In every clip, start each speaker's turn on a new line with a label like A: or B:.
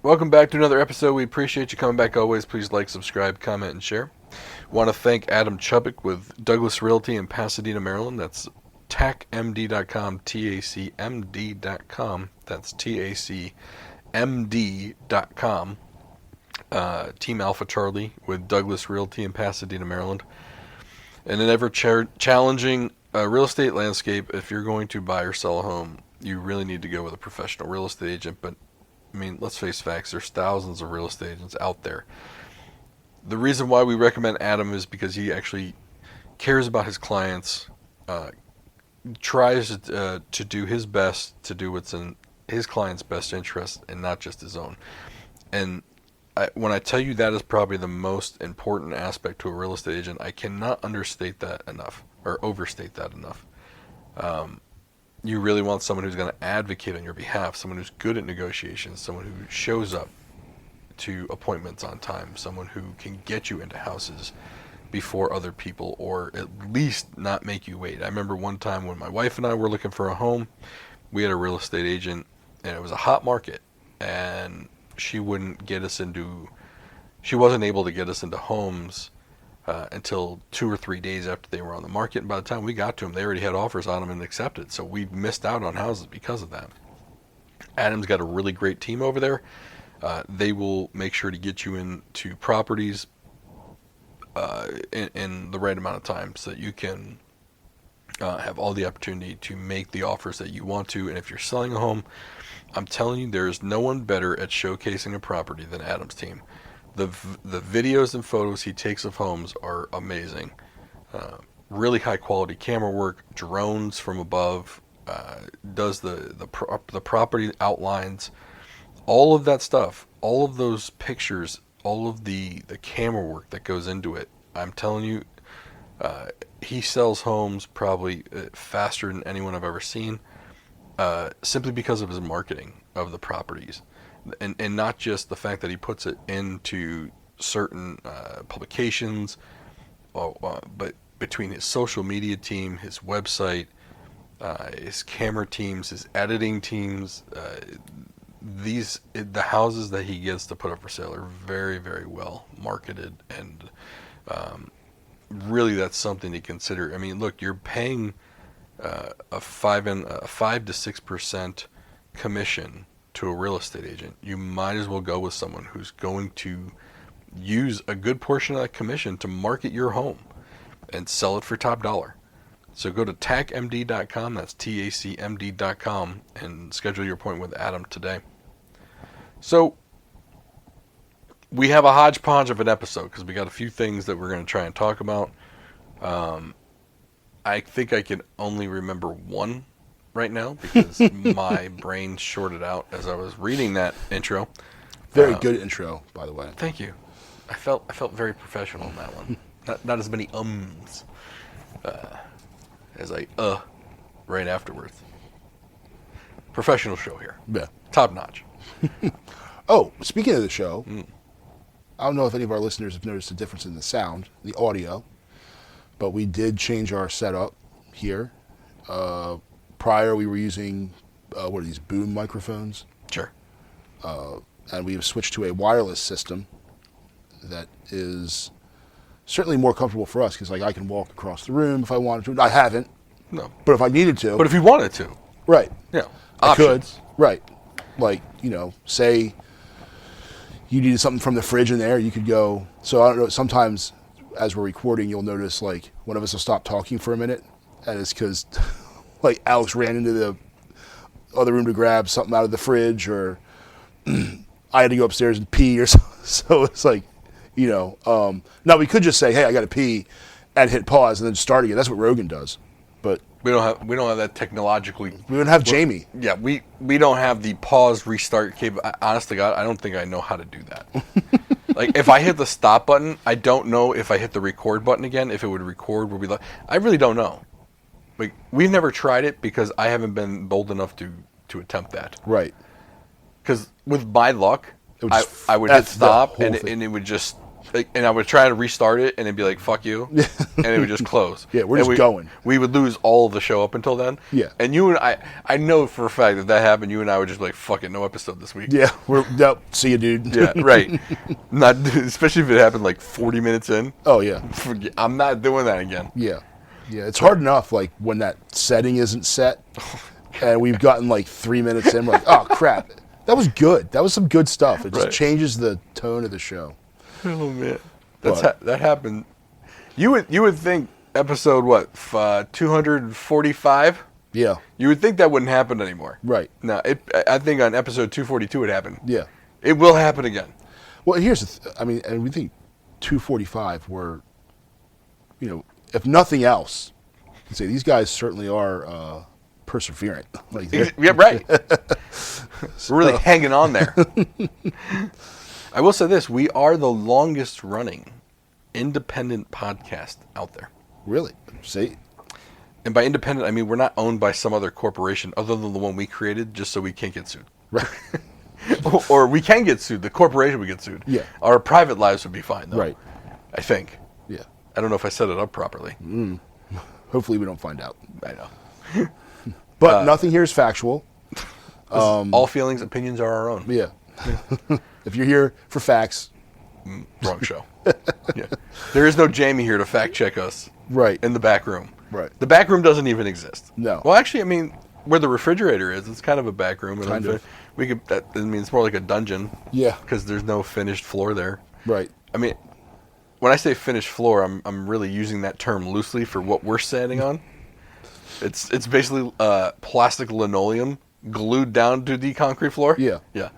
A: Welcome back to another episode. We appreciate you coming back always. Please like, subscribe, comment, and share. Want to thank Adam Chubbuck with Douglas Realty in Pasadena, Maryland. That's tacmd.com, tacmd.com. That's tacmd.com. Team Alpha Charlie with Douglas Realty in Pasadena, Maryland. In an ever-challenging real estate landscape, if you're going to buy or sell a home, you really need to go with a professional real estate agent. But I mean, let's face facts, there's thousands of real estate agents out there. The reason why we recommend Adam is because he actually cares about his clients, tries to do his best to do what's in his client's best interest and not just his own. And when I tell you that is probably the most important aspect to a real estate agent, I cannot understate that enough or overstate that enough. You really want someone who's going to advocate on your behalf, someone who's good at negotiations, someone who shows up to appointments on time, someone who can get you into houses before other people, or at least not make you wait. I remember one time when my wife and I were looking for a home, we had a real estate agent, and it was a hot market, and she wasn't able to get us into homes until 2 or 3 days after they were on the market. And by the time we got to them, they already had offers on them and accepted. So we missed out on houses because of that. Adam's got a really great team over there. They will make sure to get you into properties in the right amount of time so that you can have all the opportunity to make the offers that you want to. And if you're selling a home, I'm telling you, there is no one better at showcasing a property than Adam's team. The videos and photos he takes of homes are amazing. Really high quality camera work, drones from above, does the property outlines, all of that stuff, all of those pictures, all of the camera work that goes into it. I'm telling you, he sells homes probably faster than anyone I've ever seen, simply because of his marketing of the properties. And not just the fact that he puts it into certain publications, but between his social media team, his website, his camera teams, his editing teams, the houses that he gets to put up for sale are very, very well marketed, and really that's something to consider. I mean, look, you're paying a 5 to 6% commission to a real estate agent. You might as well go with someone who's going to use a good portion of that commission to market your home and sell it for top dollar. So go to tacmd.com, that's tacmd.com, and schedule your appointment with Adam today. So we have a hodgepodge of an episode because we got a few things that we're going to try and talk about. I think I can only remember one right now because my brain shorted out as I was reading that intro.
B: Very good intro, by the way.
A: Thank you. I felt very professional in that one. Not as many ums as I right afterwards. Professional show here.
B: Yeah.
A: Top notch.
B: Oh, speaking of the show, I don't know if any of our listeners have noticed a difference in the sound, the audio, but we did change our setup here. Prior, we were using, what are these, boom microphones?
A: Sure.
B: And we have switched to a wireless system that is certainly more comfortable for us because, like, I can walk across the room if I wanted to. I haven't.
A: No.
B: But if I needed to.
A: But if you wanted to.
B: Right.
A: Yeah.
B: I could.
A: Options.
B: Right. Like, say you needed something from the fridge in there, you could go. So I don't know, sometimes as we're recording, you'll notice, like, one of us will stop talking for a minute, and it's because, like, Alex ran into the other room to grab something out of the fridge, or I had to go upstairs and pee, or so. So it's like, now we could just say, hey, I got to pee, and hit pause, and then start again. That's what Rogan does. But
A: we don't have that technologically.
B: We don't have Jamie.
A: Yeah, we don't have the pause restart cable. Honest to God, I don't think I know how to do that. Like, if I hit the stop button, I don't know if I hit the record button again, if it would record. I really don't know. Like, we've never tried it because I haven't been bold enough to attempt that.
B: Right.
A: Because with my luck, I would hit stop and it would just and I would try to restart it, and it'd be like, "Fuck you," and it would just close.
B: Yeah, we're
A: And
B: just going.
A: We would lose all of the show up until then.
B: Yeah.
A: And you and I know for a fact that happened. You and I would just be like, "Fuck it, no episode this week."
B: Yeah, see you, dude.
A: Yeah, right. Not especially if it happened like 40 minutes in.
B: Oh yeah.
A: I'm not doing that again.
B: Yeah. Yeah, it's hard enough like when that setting isn't set, and we've gotten like 3 minutes in, we're like, oh crap, that was good. That was some good stuff. It just
A: Right.
B: changes the tone of the show.
A: Oh man,
B: But-
A: that happened. You would think episode 245.
B: Yeah.
A: You would think that wouldn't happen anymore.
B: Right.
A: No, I think on episode 242 it happened.
B: Yeah.
A: It will happen again.
B: Well, here's and we think 245 were, if nothing else, you can say these guys certainly are perseverant. Like
A: Yeah, right. We're really hanging on there. I will say this: we are the longest running independent podcast out there.
B: Really? See?
A: And by independent, I mean we're not owned by some other corporation other than the one we created, just so we can't get sued.
B: Right.
A: Or we can get sued. The corporation would get sued.
B: Yeah.
A: Our private lives would be fine, though.
B: Right.
A: I think.
B: Yeah.
A: I don't know if I set it up properly.
B: Hopefully we don't find out.
A: I know.
B: But nothing here is factual.
A: All feelings, opinions are our own.
B: Yeah. If you're here for facts,
A: Wrong show. Yeah. There is no Jamie here to fact check us
B: right.
A: in the back room.
B: Right.
A: The back room doesn't even exist.
B: No.
A: Well, actually, I mean, where the refrigerator is, it's kind of a back room.
B: Kind of.
A: We could. I mean, it's more like a dungeon.
B: Yeah.
A: Because there's no finished floor there.
B: Right.
A: I mean, when I say finished floor, I'm really using that term loosely for what we're standing on. It's basically plastic linoleum glued down to the concrete floor.
B: Yeah.
A: Yeah.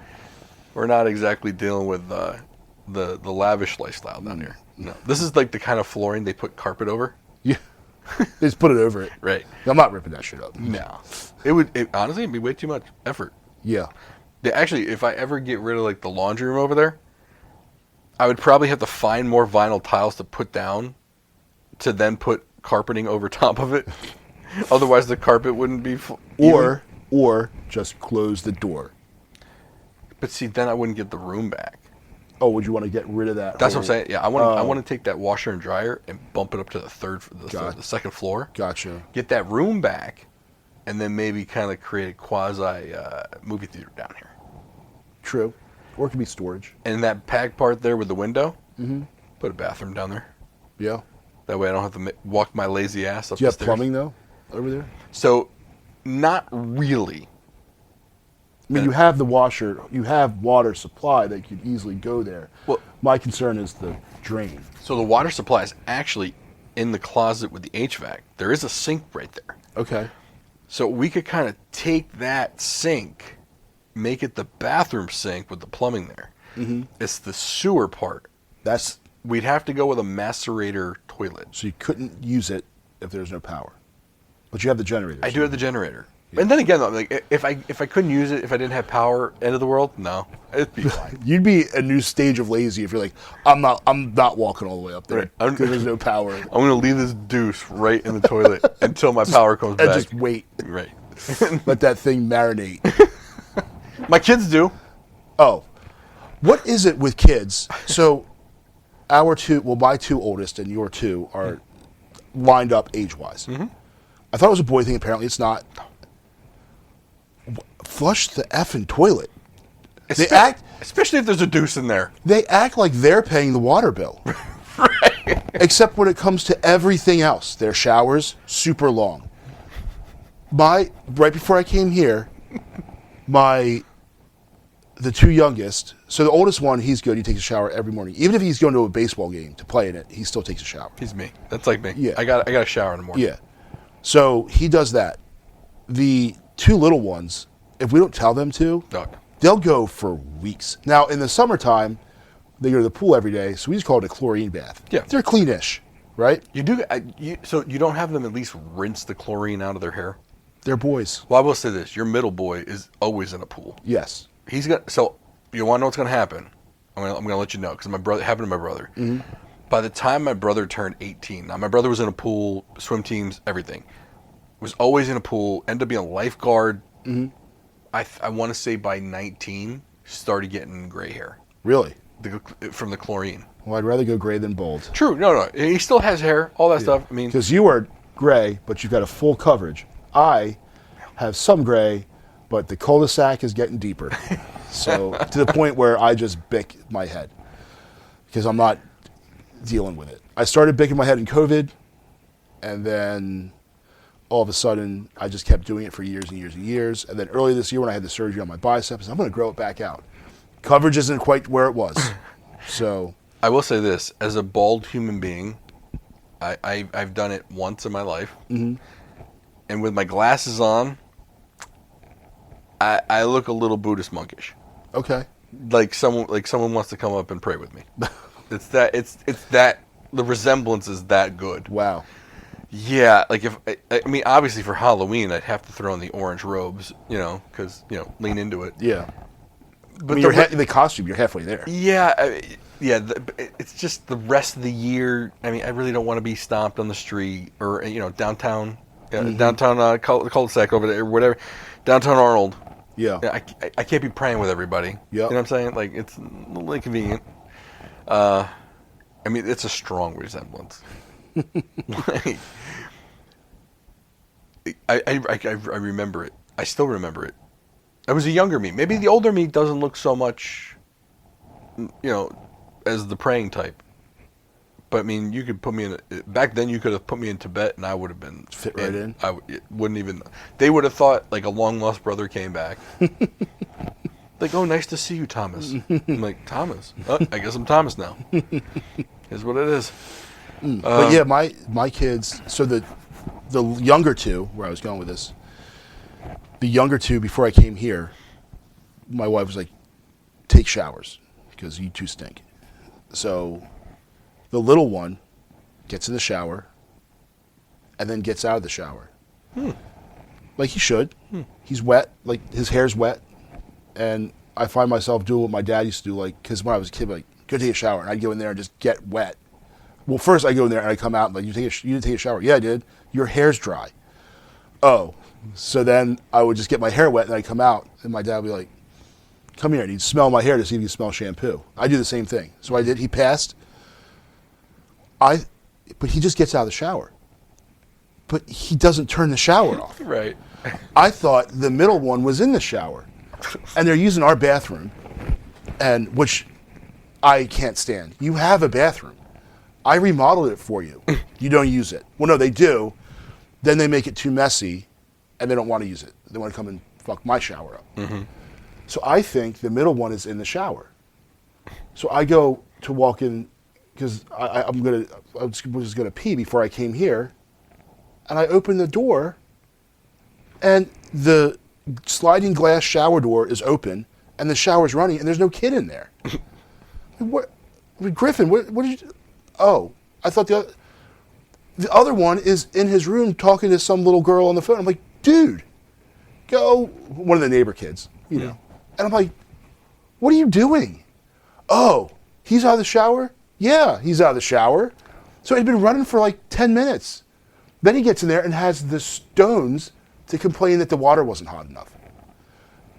A: We're not exactly dealing with the lavish lifestyle down here. No. This is like the kind of flooring they put carpet over.
B: Yeah. They just put it over it.
A: Right.
B: I'm not ripping that shit up.
A: No. Honestly, it'd be way too much effort.
B: Yeah.
A: Actually, if I ever get rid of like the laundry room over there, I would probably have to find more vinyl tiles to put down to then put carpeting over top of it. Otherwise, the carpet wouldn't be
B: Or just close the door.
A: But see, then I wouldn't get the room back.
B: Oh, would you want to get rid of that?
A: That's what I'm saying. Yeah, I want to take that washer and dryer and bump it up to the second floor.
B: Gotcha.
A: Get that room back, and then maybe kind of create a quasi movie theater down here.
B: True. Or it could be storage.
A: And that back part there with the window, put a bathroom down there.
B: Yeah.
A: That way I don't have to walk my lazy ass up
B: Do you
A: the
B: have
A: stairs.
B: plumbing, though, over there?
A: So, not really.
B: I mean, you have the washer, you have water supply that could easily go there.
A: Well,
B: my concern is the drain.
A: So the water supply is actually in the closet with the HVAC. There is a sink right there.
B: Okay.
A: So we could kind of take that sink, make it the bathroom sink with the plumbing there. Mm-hmm. It's the sewer part. We'd have to go with a macerator toilet.
B: So you couldn't use it if there's no power. But you have the generator.
A: I do have the generator. Yeah. And then again, though, like if I couldn't use it, if I didn't have power, end of the world, no, it'd be fine.
B: You'd be a new stage of lazy if you're like, I'm not walking all the way up there because there's no power.
A: I'm going to leave this deuce right in the toilet until my power comes back.
B: And just wait.
A: Right.
B: Let that thing marinate.
A: My kids do.
B: Oh. What is it with kids? So my two oldest and your two are lined up age-wise. Mm-hmm. I thought it was a boy thing. Apparently it's not. Flush the effing toilet.
A: Especially if there's a deuce in there.
B: They act like they're paying the water bill. Right. Except when it comes to everything else. Their showers, super long. Right before I came here, the two youngest, so the oldest one, he's good. He takes a shower every morning. Even if he's going to a baseball game to play in it, he still takes a shower.
A: He's me. That's like me.
B: Yeah.
A: I got a shower in the morning.
B: Yeah. So he does that. The two little ones, if we don't tell them to, they'll go for weeks. Now, in the summertime, they go to the pool every day, so we just call it a chlorine bath.
A: Yeah.
B: They're cleanish, right?
A: You do. So you don't have them at least rinse the chlorine out of their hair?
B: They're boys.
A: Well, I will say this. Your middle boy is always in a pool.
B: Yes.
A: So you want to know what's going to happen? I'm going to let you know because it happened to my brother. Mm-hmm. By the time my brother turned 18, now my brother was in a pool, swim teams, everything. Was always in a pool, ended up being a lifeguard. Mm-hmm. I want to say by 19, started getting gray hair.
B: Really?
A: from the chlorine.
B: Well, I'd rather go gray than bold.
A: True. No. He still has hair. All that stuff. I mean,
B: because you are gray, but you've got a full coverage. I have some gray, but the cul-de-sac is getting deeper. So to the point where I just bick my head because I'm not dealing with it. I started bicking my head in COVID, and then all of a sudden I just kept doing it for years and years and years. And then early this year when I had the surgery on my biceps, I'm going to grow it back out. Coverage isn't quite where it was. So
A: I will say this: as a bald human being, I've done it once in my life, and with my glasses on, I look a little Buddhist monkish.
B: okay.
A: Like someone wants to come up and pray with me. It's that the resemblance is that good.
B: Wow.
A: Yeah, like if I mean, obviously for Halloween I'd have to throw in the orange robes, because lean into it.
B: Yeah.
A: But
B: I mean, the costume, you're halfway there.
A: yeah, it's just the rest of the year. I mean, I really don't want to be stomped on the street or downtown, downtown cul-de-sac over there, or whatever, downtown Arnold.
B: Yeah.
A: I can't be praying with everybody.
B: Yep.
A: You know what I'm saying? Like, it's a little inconvenient. I mean, it's a strong resemblance. Like, I remember it. I still remember it. I was a younger me. Maybe the older me doesn't look so much, as the praying type. But I mean, you could put me in back then. You could have put me in Tibet, and I would have been
B: fit right in.
A: It wouldn't even. They would have thought like a long lost brother came back. Like, oh, nice to see you, Thomas. I'm like, Thomas. Oh, I guess I'm Thomas now. Is what it is.
B: But yeah, my kids. So the younger two, where I was going with this, the younger two before I came here, my wife was like, take showers because you two stink. So the little one gets in the shower and then gets out of the shower. Like he should. He's wet. Like his hair's wet. And I find myself doing what my dad used to do, like, because when I was a kid, like, go take a shower. And I'd go in there and just get wet. Well, first I go in there and I come out and like, you didn't take a shower? Yeah, I did. Your hair's dry. Oh. So then I would just get my hair wet and I'd come out and my dad would be like, come here. And he'd smell my hair to see if he could smell shampoo. I do the same thing. So I did. He passed. But he just gets out of the shower. But he doesn't turn the shower off.
A: Right.
B: I thought the middle one was in the shower. And they're using our bathroom, and which I can't stand. You have a bathroom. I remodeled it for you. You don't use it. Well, no, they do. Then they make it too messy, and they don't want to use it. They want to come and fuck my shower up. Mm-hmm. So I think the middle one is in the shower. So I go to walk in because I was just gonna pee before I came here, and I open the door, and the sliding glass shower door is open, and the shower's running, and there's no kid in there. What, Griffin? What did you? Oh, I thought the other one is in his room talking to some little girl on the phone. I'm like, dude, go. One of the neighbor kids, And I'm like, what are you doing? Oh, he's out of the shower? Yeah, he's out of the shower. So he'd been running for like 10 minutes. Then he gets in there and has the stones to complain that the water wasn't hot enough.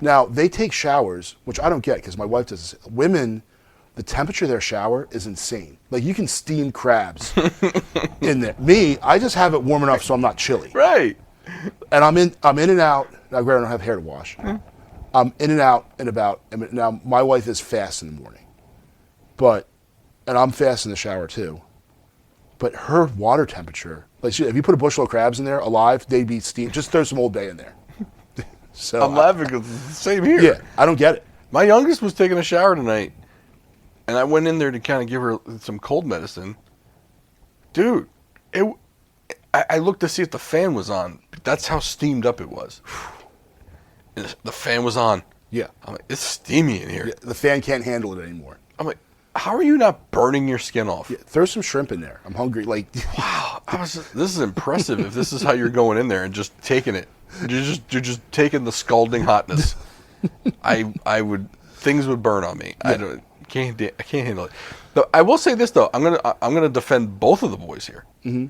B: Now, they take showers, which I don't get because my wife does this. Women, the temperature of their shower is insane. Like, you can steam crabs in there. Me, I just have it warm enough so I'm not chilly.
A: Right.
B: And I'm in and out. Now, granted, I don't have hair to wash. I'm in and out in about, now my wife is fast in the morning. And I'm fast in the shower too. But her water temperature, like if you put a bushel of crabs in there alive, they'd be steamed. Just throw some Old Bay in there. So
A: I'm laughing because it's the same here.
B: Yeah, I don't get it.
A: My youngest was taking a shower tonight, and I went in there to kind of give her some cold medicine. Dude, I looked to see if the fan was on. That's how steamed up it was. And the fan was on.
B: Yeah.
A: I'm like, it's steamy in here.
B: Yeah, the fan can't handle it anymore.
A: I'm like, how are you not burning your skin off?
B: Yeah, throw some shrimp in there. I'm hungry. Like,
A: wow, this is impressive. If this is how you're going in there and just taking it, you're just taking the scalding hotness. Things would burn on me. Yeah. I can't handle it. Though, I will say this though, I'm gonna defend both of the boys here. Mm-hmm.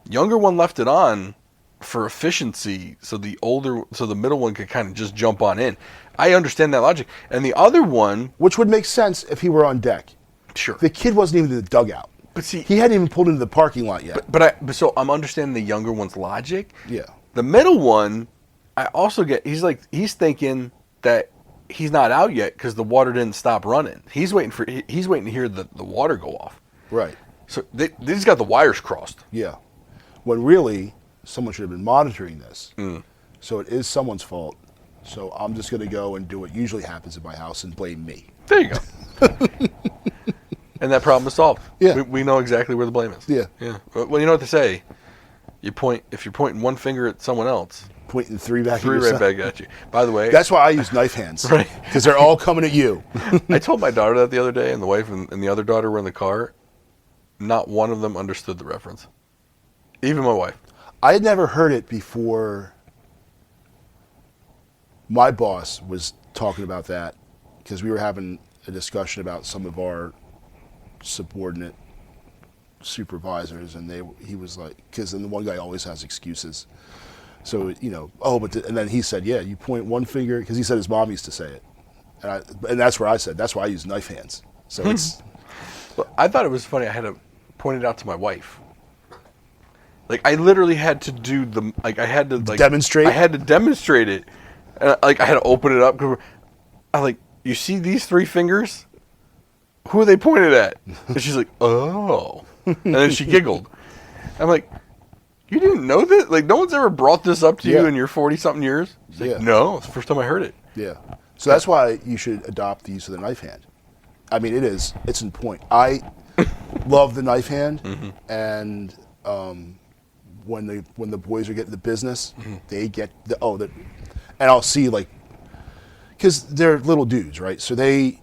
A: Younger one left it on for efficiency, so the middle one could kind of just jump on in. I understand that logic, and the other one,
B: which would make sense if he were on deck.
A: Sure.
B: The kid wasn't even in the dugout.
A: But see,
B: He hadn't even pulled into the parking lot yet.
A: but so I'm understanding the younger one's logic.
B: Yeah.
A: The middle one, I also get. He's thinking that he's not out yet because the water didn't stop running. He's waiting to hear the water go off.
B: Right.
A: So they just got the wires crossed.
B: Yeah. When really, someone should have been monitoring this. So it is someone's fault. So I'm just going to go and do what usually happens in my house and blame me.
A: There you go. And that problem is solved.
B: Yeah.
A: We know exactly where the blame is.
B: Yeah.
A: Yeah. Well, you know what they say. If you're pointing one finger at someone else,
B: Pointing three back
A: three
B: at
A: right
B: yourself.
A: back at you. By the way,
B: That's why I use knife hands.
A: Right.
B: Because they're all coming at you.
A: I told my daughter that the other day, and the wife and the other daughter were in the car. Not one of them understood the reference. Even my wife.
B: I had never heard it before. My boss was talking about that because we were having a discussion about some of our subordinate supervisors, and he was like, because then the one guy always has excuses. So, and then he said, yeah, you point one finger, because he said his mom used to say it. And that's where I said, that's why I use knife hands. So it's...
A: Well, I thought it was funny. I had to point it out to my wife. Like, I literally had to I had to,
B: demonstrate?
A: I had to demonstrate it. And, I had to open it up. I like, you see these three fingers? Who are they pointed at? And she's like, oh. And then she giggled. I'm like, you didn't know that? Like, no one's ever brought this up to you in your 40-something years? She's like, no, it's the first time I heard it.
B: Yeah. So that's why you should adopt the use of the knife hand. I mean, it's in point. I love the knife hand, and when the boys are getting the business, they get and I'll see, like, because they're little dudes, right? So they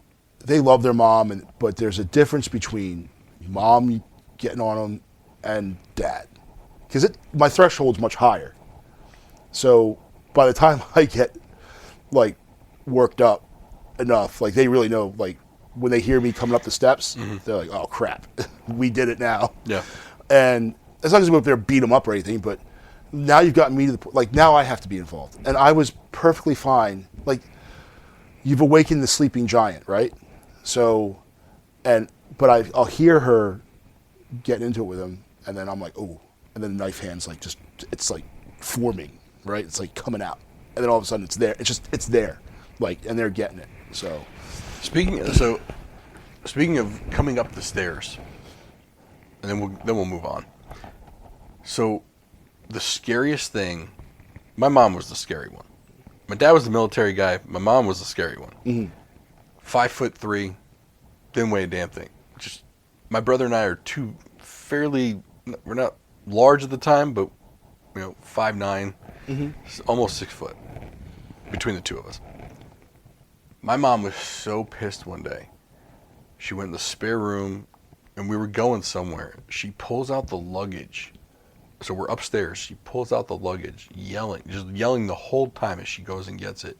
B: love their mom, but there's a difference between mom getting on them and dad, because my threshold's much higher. So by the time I get like worked up enough, like they really know, like when they hear me coming up the steps, they're like, oh crap, we did it now.
A: Yeah.
B: And it's not just go up there beat them up or anything, but now you've gotten me to the point, like now I have to be involved. And I was perfectly fine. Like, you've awakened the sleeping giant, right? So, but I'll hear her getting into it with him, and then I'm like, oh, and then the knife hand's like it's like forming, right? It's like coming out, and then all of a sudden it's there. It's there, like, and they're getting it. So,
A: Speaking of coming up the stairs, and then we'll move on. So, the scariest thing, my mom was the scary one. My dad was the military guy. My mom was the scary one. 5'3", didn't weigh a damn thing. Just my brother and I are we're not large at the time, but 5'9", almost 6 foot between the two of us. My mom was so pissed one day. She went in the spare room, and we were going somewhere. She pulls out the luggage. So we're upstairs. She pulls out the luggage, just yelling the whole time as she goes and gets it.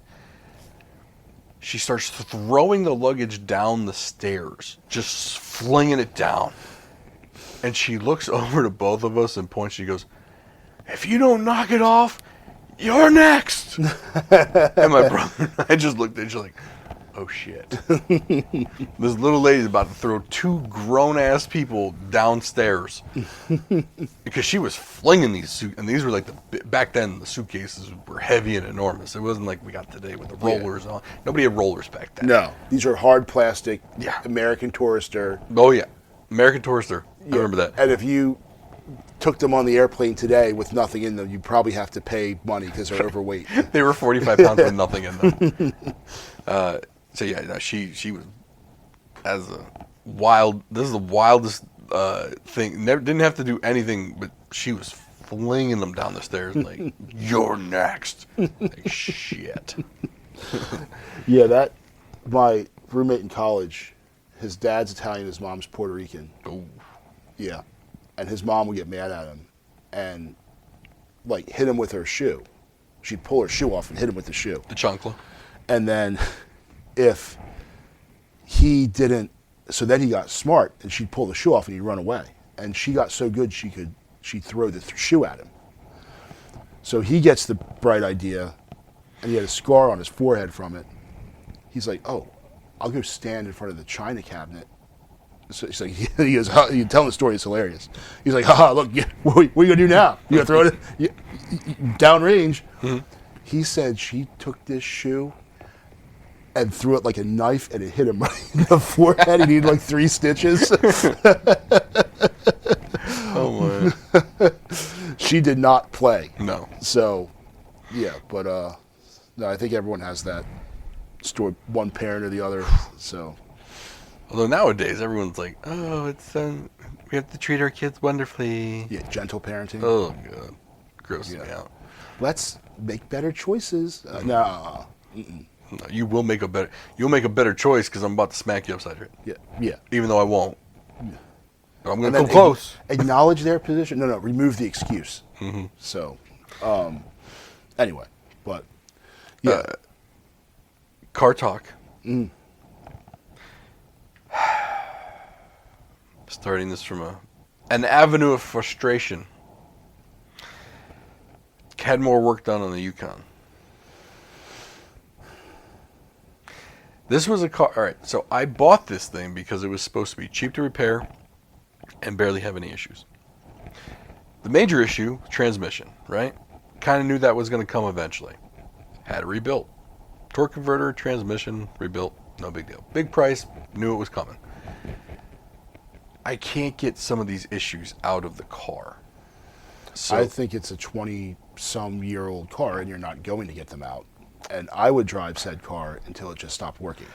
A: She starts throwing the luggage down the stairs, just flinging it down. And she looks over to both of us and points. She goes, if you don't knock it off, you're next. And my brother and I just looked at each other like, oh shit. This little lady's about to throw two grown-ass people downstairs. Because she was flinging these and these were like back then the suitcases were heavy and enormous. It wasn't like we got today with the rollers on. Nobody had rollers back then.
B: no, these are hard plastic.
A: Yeah.
B: American Tourister.
A: Oh yeah. American Tourister. I remember that.
B: And if you took them on the airplane today with nothing in them, you probably have to pay money because they're overweight.
A: They were 45 pounds with nothing in them. So yeah, no, she was this is the wildest thing. Didn't have to do anything, but she was flinging them down the stairs like, you're next. Like, shit.
B: Yeah, my roommate in college, his dad's Italian, his mom's Puerto Rican.
A: Ooh.
B: Yeah. And his mom would get mad at him and like hit him with her shoe. She'd pull her shoe off and hit him with the shoe.
A: The chancla. And
B: then if he didn't, so then he got smart and she'd pull the shoe off and he'd run away. And she got so good she'd throw the shoe at him. So he gets the bright idea, and he had a scar on his forehead from it. He's like, oh, I'll go stand in front of the china cabinet So he's like, he goes, you tell him the story, it's hilarious. He's like, haha, look, what are you going to do now? You going to throw it downrange?
A: Mm-hmm.
B: He said she took this shoe and threw it like a knife, and it hit him right in the forehead. He needed like 3 stitches.
A: Oh my!
B: She did not play.
A: No.
B: So, yeah, but no, I think everyone has that story, one parent or the other. So,
A: Although nowadays everyone's like, oh, it's we have to treat our kids wonderfully.
B: yeah, gentle parenting.
A: Oh god, grosses me out.
B: Let's make better choices. No.
A: No, you'll make a better choice because I'm about to smack you upside your head.
B: Yeah.
A: Even though I won't.
B: Yeah.
A: But I'm gonna come close.
B: Acknowledge their position. No, remove the excuse.
A: Mm-hmm.
B: So, anyway, but yeah.
A: Car talk. Starting this from an avenue of frustration. Had more work done on the Yukon. This was a car. All right, so I bought this thing because it was supposed to be cheap to repair and barely have any issues. The major issue, transmission, right? Kind of knew that was going to come eventually. Had it rebuilt. Torque converter, transmission, rebuilt, no big deal. Big price, knew it was coming. I can't get some of these issues out of the car. So
B: I think it's a 20-some-year-old car, and you're not going to get them out. And I would drive said car until it just stopped working.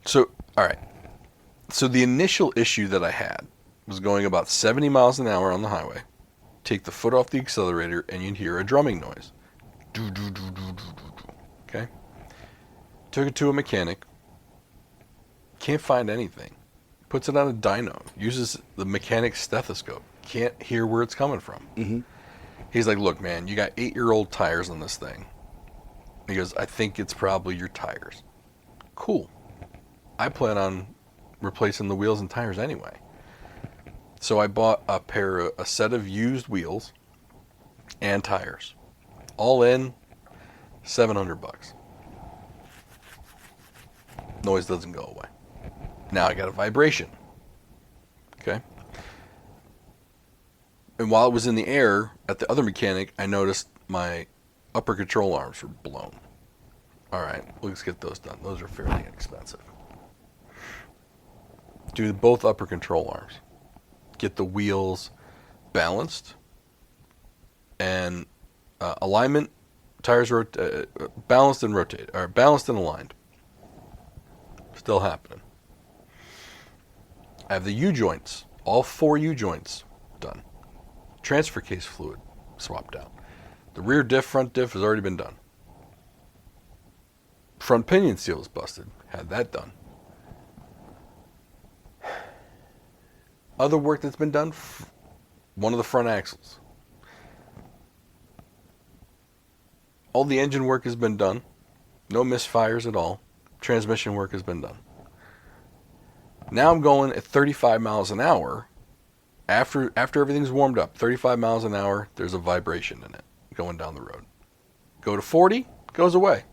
A: So, all right. So the initial issue that I had was going about 70 miles an hour on the highway. Take the foot off the accelerator, and you'd hear a drumming noise. Do, do, do, do, do, do, do. Okay? Took it to a mechanic. Can't find anything. Puts it on a dyno. Uses the mechanic's stethoscope. Can't hear where it's coming from.
B: Mm-hmm.
A: He's like, look, man, you got 8-year-old tires on this thing. He goes, I think it's probably your tires. Cool. I plan on replacing the wheels and tires anyway. So I bought a set of used wheels and tires. All in, $700. Noise doesn't go away. Now I got a vibration. Okay? And while it was in the air, at the other mechanic, I noticed my upper control arms were blown. All right, let's get those done. Those are fairly inexpensive. Do both upper control arms. Get the wheels balanced and alignment, tires balanced and rotated, or balanced and aligned. Still happening. I have the U-joints, all 4 U-joints done. Transfer case fluid swapped out. The rear diff, front diff has already been done. Front pinion seal is busted. Had that done. Other work that's been done, one of the front axles. All the engine work has been done. No misfires at all. Transmission work has been done. Now I'm going at 35 miles an hour. After everything's warmed up, 35 miles an hour, there's a vibration in it going down the road. Go to 40, goes away.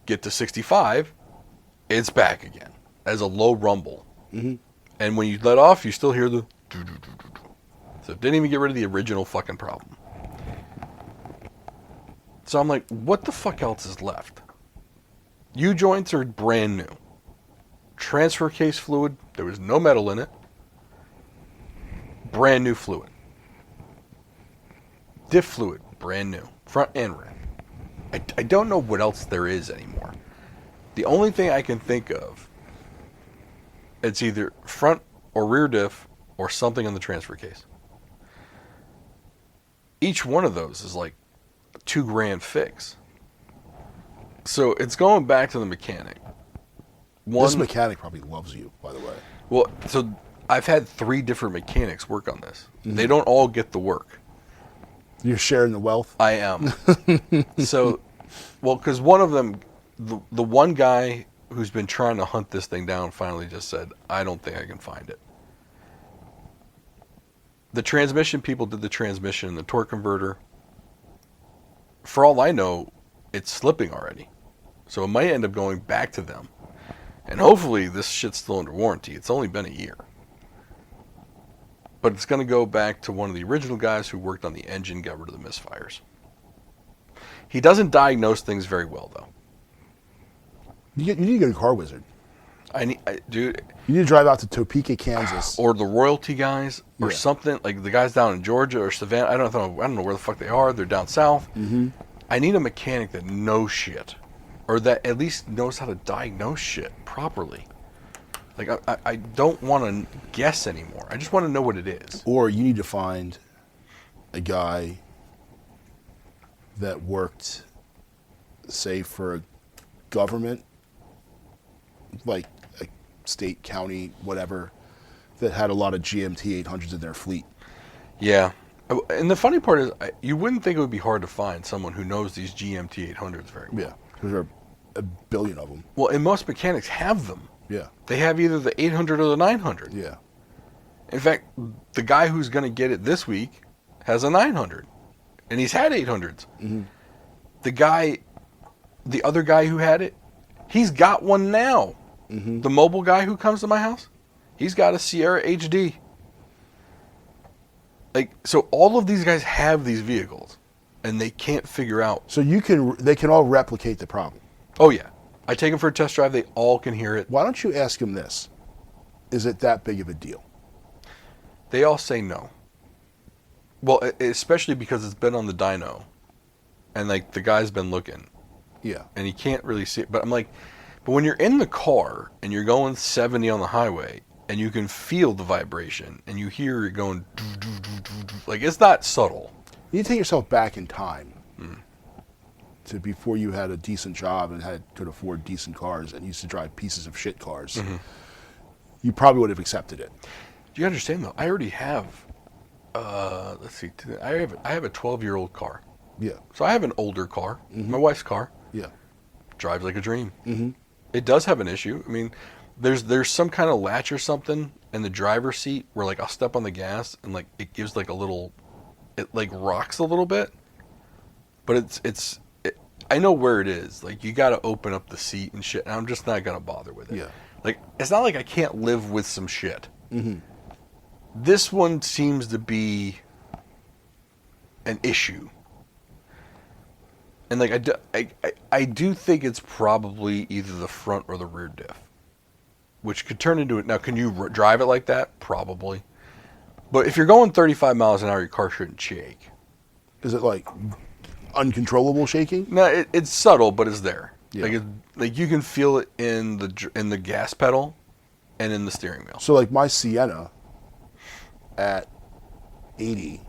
A: Get to 65, it's back again as a low rumble.
B: Mm-hmm.
A: And when you let off, you still hear the do-do-do-do-do. So it didn't even get rid of the original fucking problem. So I'm like, what the fuck else is left? U-joints are brand new. Transfer case fluid, there was no metal in it. Brand new fluid. Diff fluid, brand new. Front and rear. I don't know what else there is anymore. The only thing I can think of, it's either front or rear diff or something in the transfer case. Each one of those is like a $2,000 fix. So it's going back to the mechanic.
B: This mechanic probably loves you, by the way.
A: Well, so I've had 3 different mechanics work on this. Mm-hmm. They don't all get the work.
B: You're sharing the wealth?
A: I am. So, well, because one of them, the one guy who's been trying to hunt this thing down finally just said, I don't think I can find it. The transmission people did the transmission and the torque converter. For all I know, it's slipping already. So it might end up going back to them. And hopefully this shit's still under warranty. It's only been a year. But it's going to go back to one of the original guys who worked on the engine, got rid of the misfires. He doesn't diagnose things very well, though.
B: You need to go to Car Wizard.
A: Dude.
B: You need to drive out to Topeka, Kansas.
A: Or the royalty guys, or
B: Yeah.
A: something, like the guys down in Georgia or Savannah. I don't know where the fuck they are. They're down south.
B: Mm-hmm.
A: I need a mechanic that knows shit. Or that at least knows how to diagnose shit properly. Like, I don't want to guess anymore. I just want to know what it is.
B: Or you need to find a guy that worked, say, for a government, like a state, county, whatever, that had a lot of GMT 800s in their fleet.
A: Yeah. And the funny part is, you wouldn't think it would be hard to find someone who knows these GMT 800s very well.
B: Yeah, because there are a billion of them.
A: Well, and most mechanics have them.
B: Yeah.
A: They have either the 800 or the 900.
B: Yeah.
A: In fact, the guy who's going to get it this week has a 900. And he's had 800s.
B: Mm-hmm.
A: The other guy who had it, he's got one now.
B: Mm-hmm.
A: The mobile guy who comes to my house, he's got a Sierra HD. Like, so all of these guys have these vehicles, and they can't figure out.
B: So they can all replicate the problem.
A: Oh, yeah. I take them for a test drive. They all can hear it.
B: Why don't you ask them this? Is it that big of a deal?
A: They all say no. Well, especially because it's been on the dyno, and like the guy's been looking,
B: Yeah.
A: and he can't really see it. But I'm like, but when you're in the car and you're going 70 on the highway, and you can feel the vibration, and you hear it going, like, it's not subtle.
B: You need to take yourself back in time to before you had a decent job and could afford decent cars and used to drive pieces of shit cars. Mm-hmm. You probably would have accepted it.
A: Do you understand though? I already have. Let's see. I have a 12-year-old car.
B: Yeah.
A: So I have an older car. Mm-hmm. My wife's car.
B: Yeah.
A: Drives like a dream.
B: Mm-hmm.
A: It does have an issue. I mean, there's some kind of latch or something in the driver's seat where like I'll step on the gas and like it gives like a little, it like rocks a little bit. But I know where it is. Like you got to open up the seat and shit. And I'm just not gonna bother with it.
B: Yeah.
A: Like it's not like I can't live with some shit.
B: Mm-hmm.
A: This one seems to be an issue. And like I do think it's probably either the front or the rear diff, which could turn into it. Now, can you drive it like that? Probably. But if you're going 35 miles an hour, your car shouldn't shake.
B: Is it like uncontrollable shaking?
A: No, it's subtle, but it's there.
B: Yeah.
A: Like you can feel it in the gas pedal and in the steering wheel.
B: So like my Sienna at 80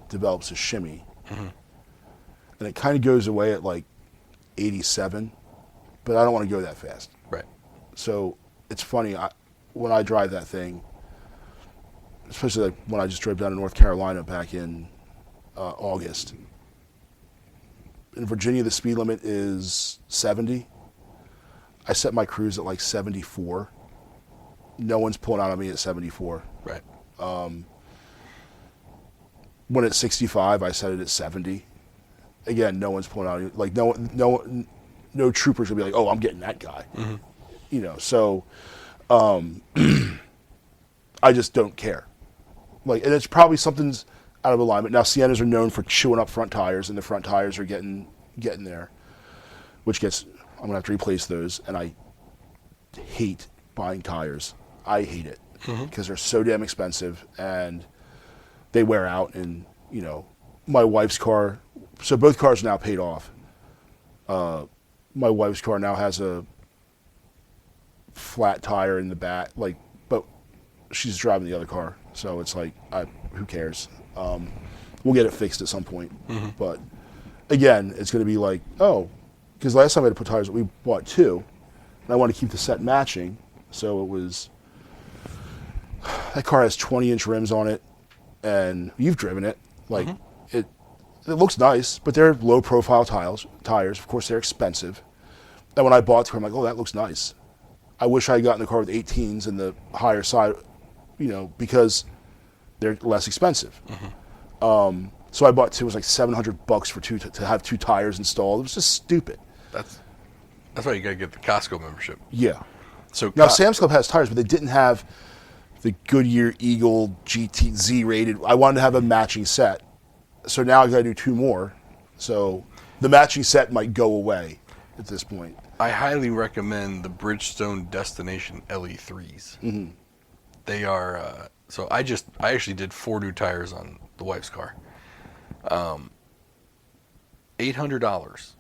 B: develops a shimmy. Mm-hmm. And it kind of goes away at like 87, but I don't want to go that fast.
A: Right.
B: So it's funny, when I drive that thing, especially like when I just drove down to North Carolina back in August. In Virginia, the speed limit is 70. I set my cruise at like 74. No one's pulling out on me at 74.
A: Right.
B: When it's 65, I set it at 70. Again, no one's pulling out. Like no troopers will be like, "Oh, I'm getting that guy,"
A: Mm-hmm.
B: you know. So, I just don't care. Like, and it's probably something's out of alignment. Now, Siennas are known for chewing up front tires, and the front tires are getting there, which gets. I'm gonna have to replace those, and I hate buying tires. I hate it because they're so damn expensive and they wear out. And you know, my wife's car. So both cars are now paid off. My wife's car now has a flat tire in the back, like, but she's driving the other car, so it's like, who cares? We'll get it fixed at some point. Mm-hmm. But again, it's going to be like, oh, because last time I had to put tires, we bought two, and I want to keep the set matching, so it was. That car has 20-inch rims on it, and you've driven it, like It looks nice, but they're low-profile tires. Of course, they're expensive. And when I bought the car, I'm like, oh, that looks nice. I wish I had gotten the car with 18s and the higher side, you know, because they're less expensive. Mm-hmm. So I bought two. It was like $700 for two to have two tires installed. It was just stupid.
A: That's why you gotta get the Costco membership.
B: Yeah.
A: So
B: Now, Sam's Club has tires, but they didn't have the Goodyear Eagle GTZ rated. I wanted to have a matching set. So now I got to do 2 more. So the matching set might go away at this point.
A: I highly recommend the Bridgestone Destination LE3s.
B: Mm-hmm.
A: They are so I actually did 4 new tires on the wife's car. $800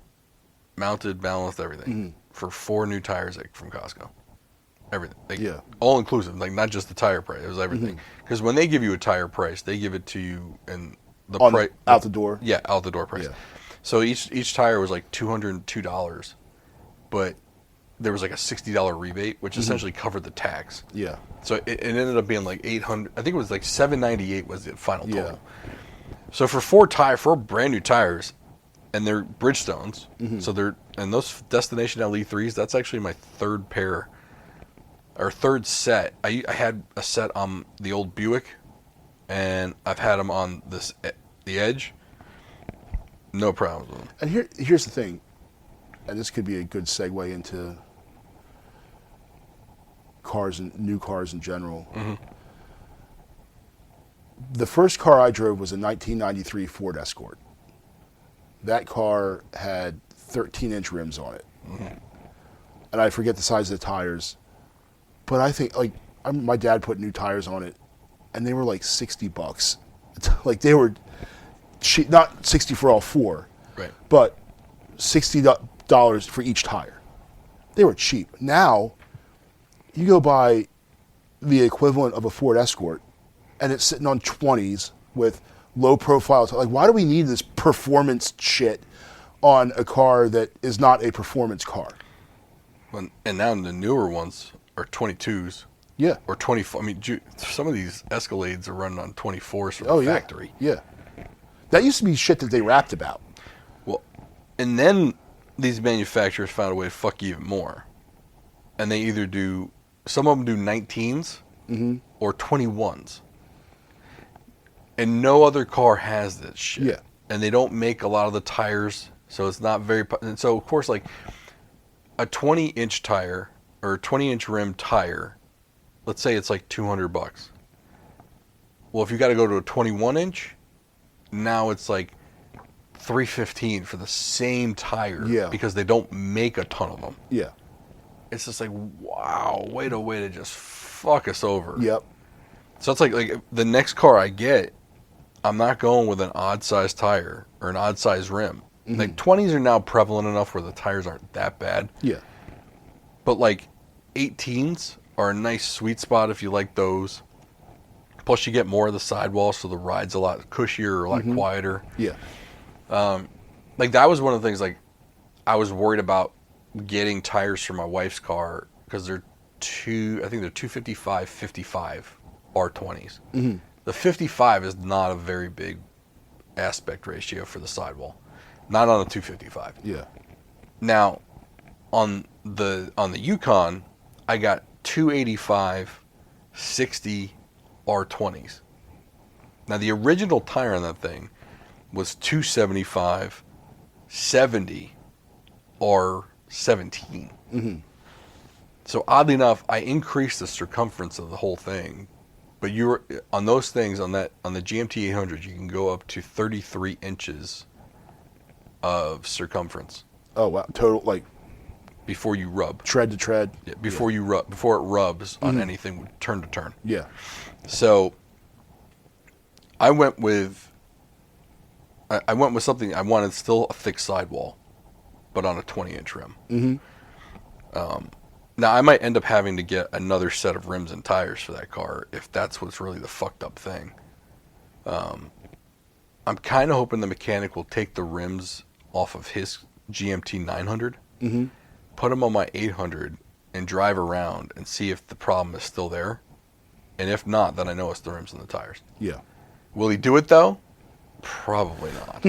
A: mounted, balanced, everything for 4 new tires from Costco. Everything, like, all inclusive, like not just the tire price. It was everything. Because when they give you a tire price, they give it to you in the price
B: out the door.
A: Yeah, out the door price. Yeah. So each tire was like $202, but there was like a $60 rebate, which essentially covered the tax.
B: Yeah.
A: So it ended up being like $800. I think it was like $798 was the final total. Yeah. So for 4 brand new tires, and they're Bridgestones, so and those Destination LE3s. That's actually my 3rd pair. Or 3rd set. I had a set on the old Buick, and I've had them on the Edge. No problems with them.
B: And here's the thing, and this could be a good segue into cars and new cars in general.
A: Mm-hmm.
B: The first car I drove was a 1993 Ford Escort. That car had 13-inch rims on it, and I forget the size of the tires. But I think, like, my dad put new tires on it, and they were like $60. Like, they were cheap, not 60 for all 4,
A: right?
B: But $60 for each tire. They were cheap. Now, you go buy the equivalent of a Ford Escort, and it's sitting on 20s with low profile. Like, why do we need this performance shit on a car that is not a performance car?
A: And now the newer ones are 22s.
B: Yeah.
A: Or 24. I mean, some of these Escalades are running on 24s from the factory.
B: Yeah. That used to be shit that they rapped about.
A: Well, and then these manufacturers found a way to fuck you even more. And they either do, some of them do 19s or 21s. And no other car has this shit.
B: Yeah.
A: And they don't make a lot of the tires, so it's not very, and so of course, like a 20-inch tire or a 20-inch rim tire, let's say it's like $200. Well, if you got to go to a 21-inch, now it's like $315 for the same tire.
B: Yeah.
A: Because they don't make a ton of them.
B: Yeah.
A: It's just like, wow, way to just fuck us over.
B: Yep.
A: So it's like the next car I get, I'm not going with an odd size tire or an odd size rim. Like 20s are now prevalent enough where the tires aren't that bad.
B: Yeah.
A: But like 18s are a nice sweet spot if you like those. Plus you get more of the sidewall, so the ride's a lot cushier, a lot quieter.
B: Yeah.
A: Like that was one of the things, like I was worried about getting tires for my wife's car because they're 255 55 R20s. The 55 is not a very big aspect ratio for the sidewall. Not on a 255.
B: Yeah.
A: Now, on the Yukon, I got 285 60 R20s. Now, the original tire on that thing was 275 70 R17. So, oddly enough, I increased the circumference of the whole thing. But you're on those things, on the GMT 800, you can go up to 33 inches of circumference.
B: Oh wow! Total, like
A: before you rub.
B: Tread to tread.
A: Yeah, before you rub, before it rubs on anything turn to turn.
B: Yeah.
A: So I went with something. I wanted still a thick sidewall, but on a 20-inch rim. Now I might end up having to get another set of rims and tires for that car if that's what's really the fucked up thing. I'm kind of hoping the mechanic will take the rims off of his GMT 900, put them on my 800, and drive around and see if the problem is still there. And if not, then I know it's the rims and the tires.
B: Yeah.
A: Will he do it though? Probably not.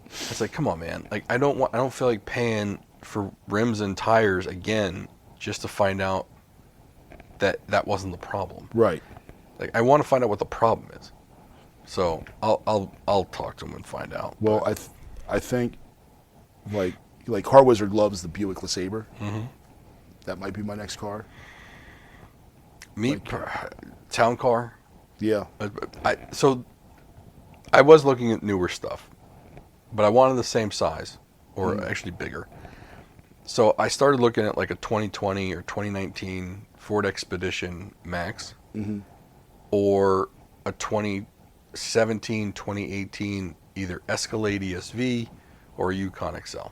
A: It's like, come on, man. Like, I don't feel like paying for rims and tires again just to find out that wasn't the problem.
B: Right.
A: Like, I want to find out what the problem is. So I'll talk to him and find out.
B: Well, I think like Car Wizard loves the Buick LeSabre. That might be my next car.
A: Me,
B: Like-
A: town car.
B: Yeah.
A: So I was looking at newer stuff, but I wanted the same size, or actually bigger. So I started looking at like a 2020 or 2019 Ford Expedition Max, or a 2017, 2018 either Escalade ESV or a Yukon XL.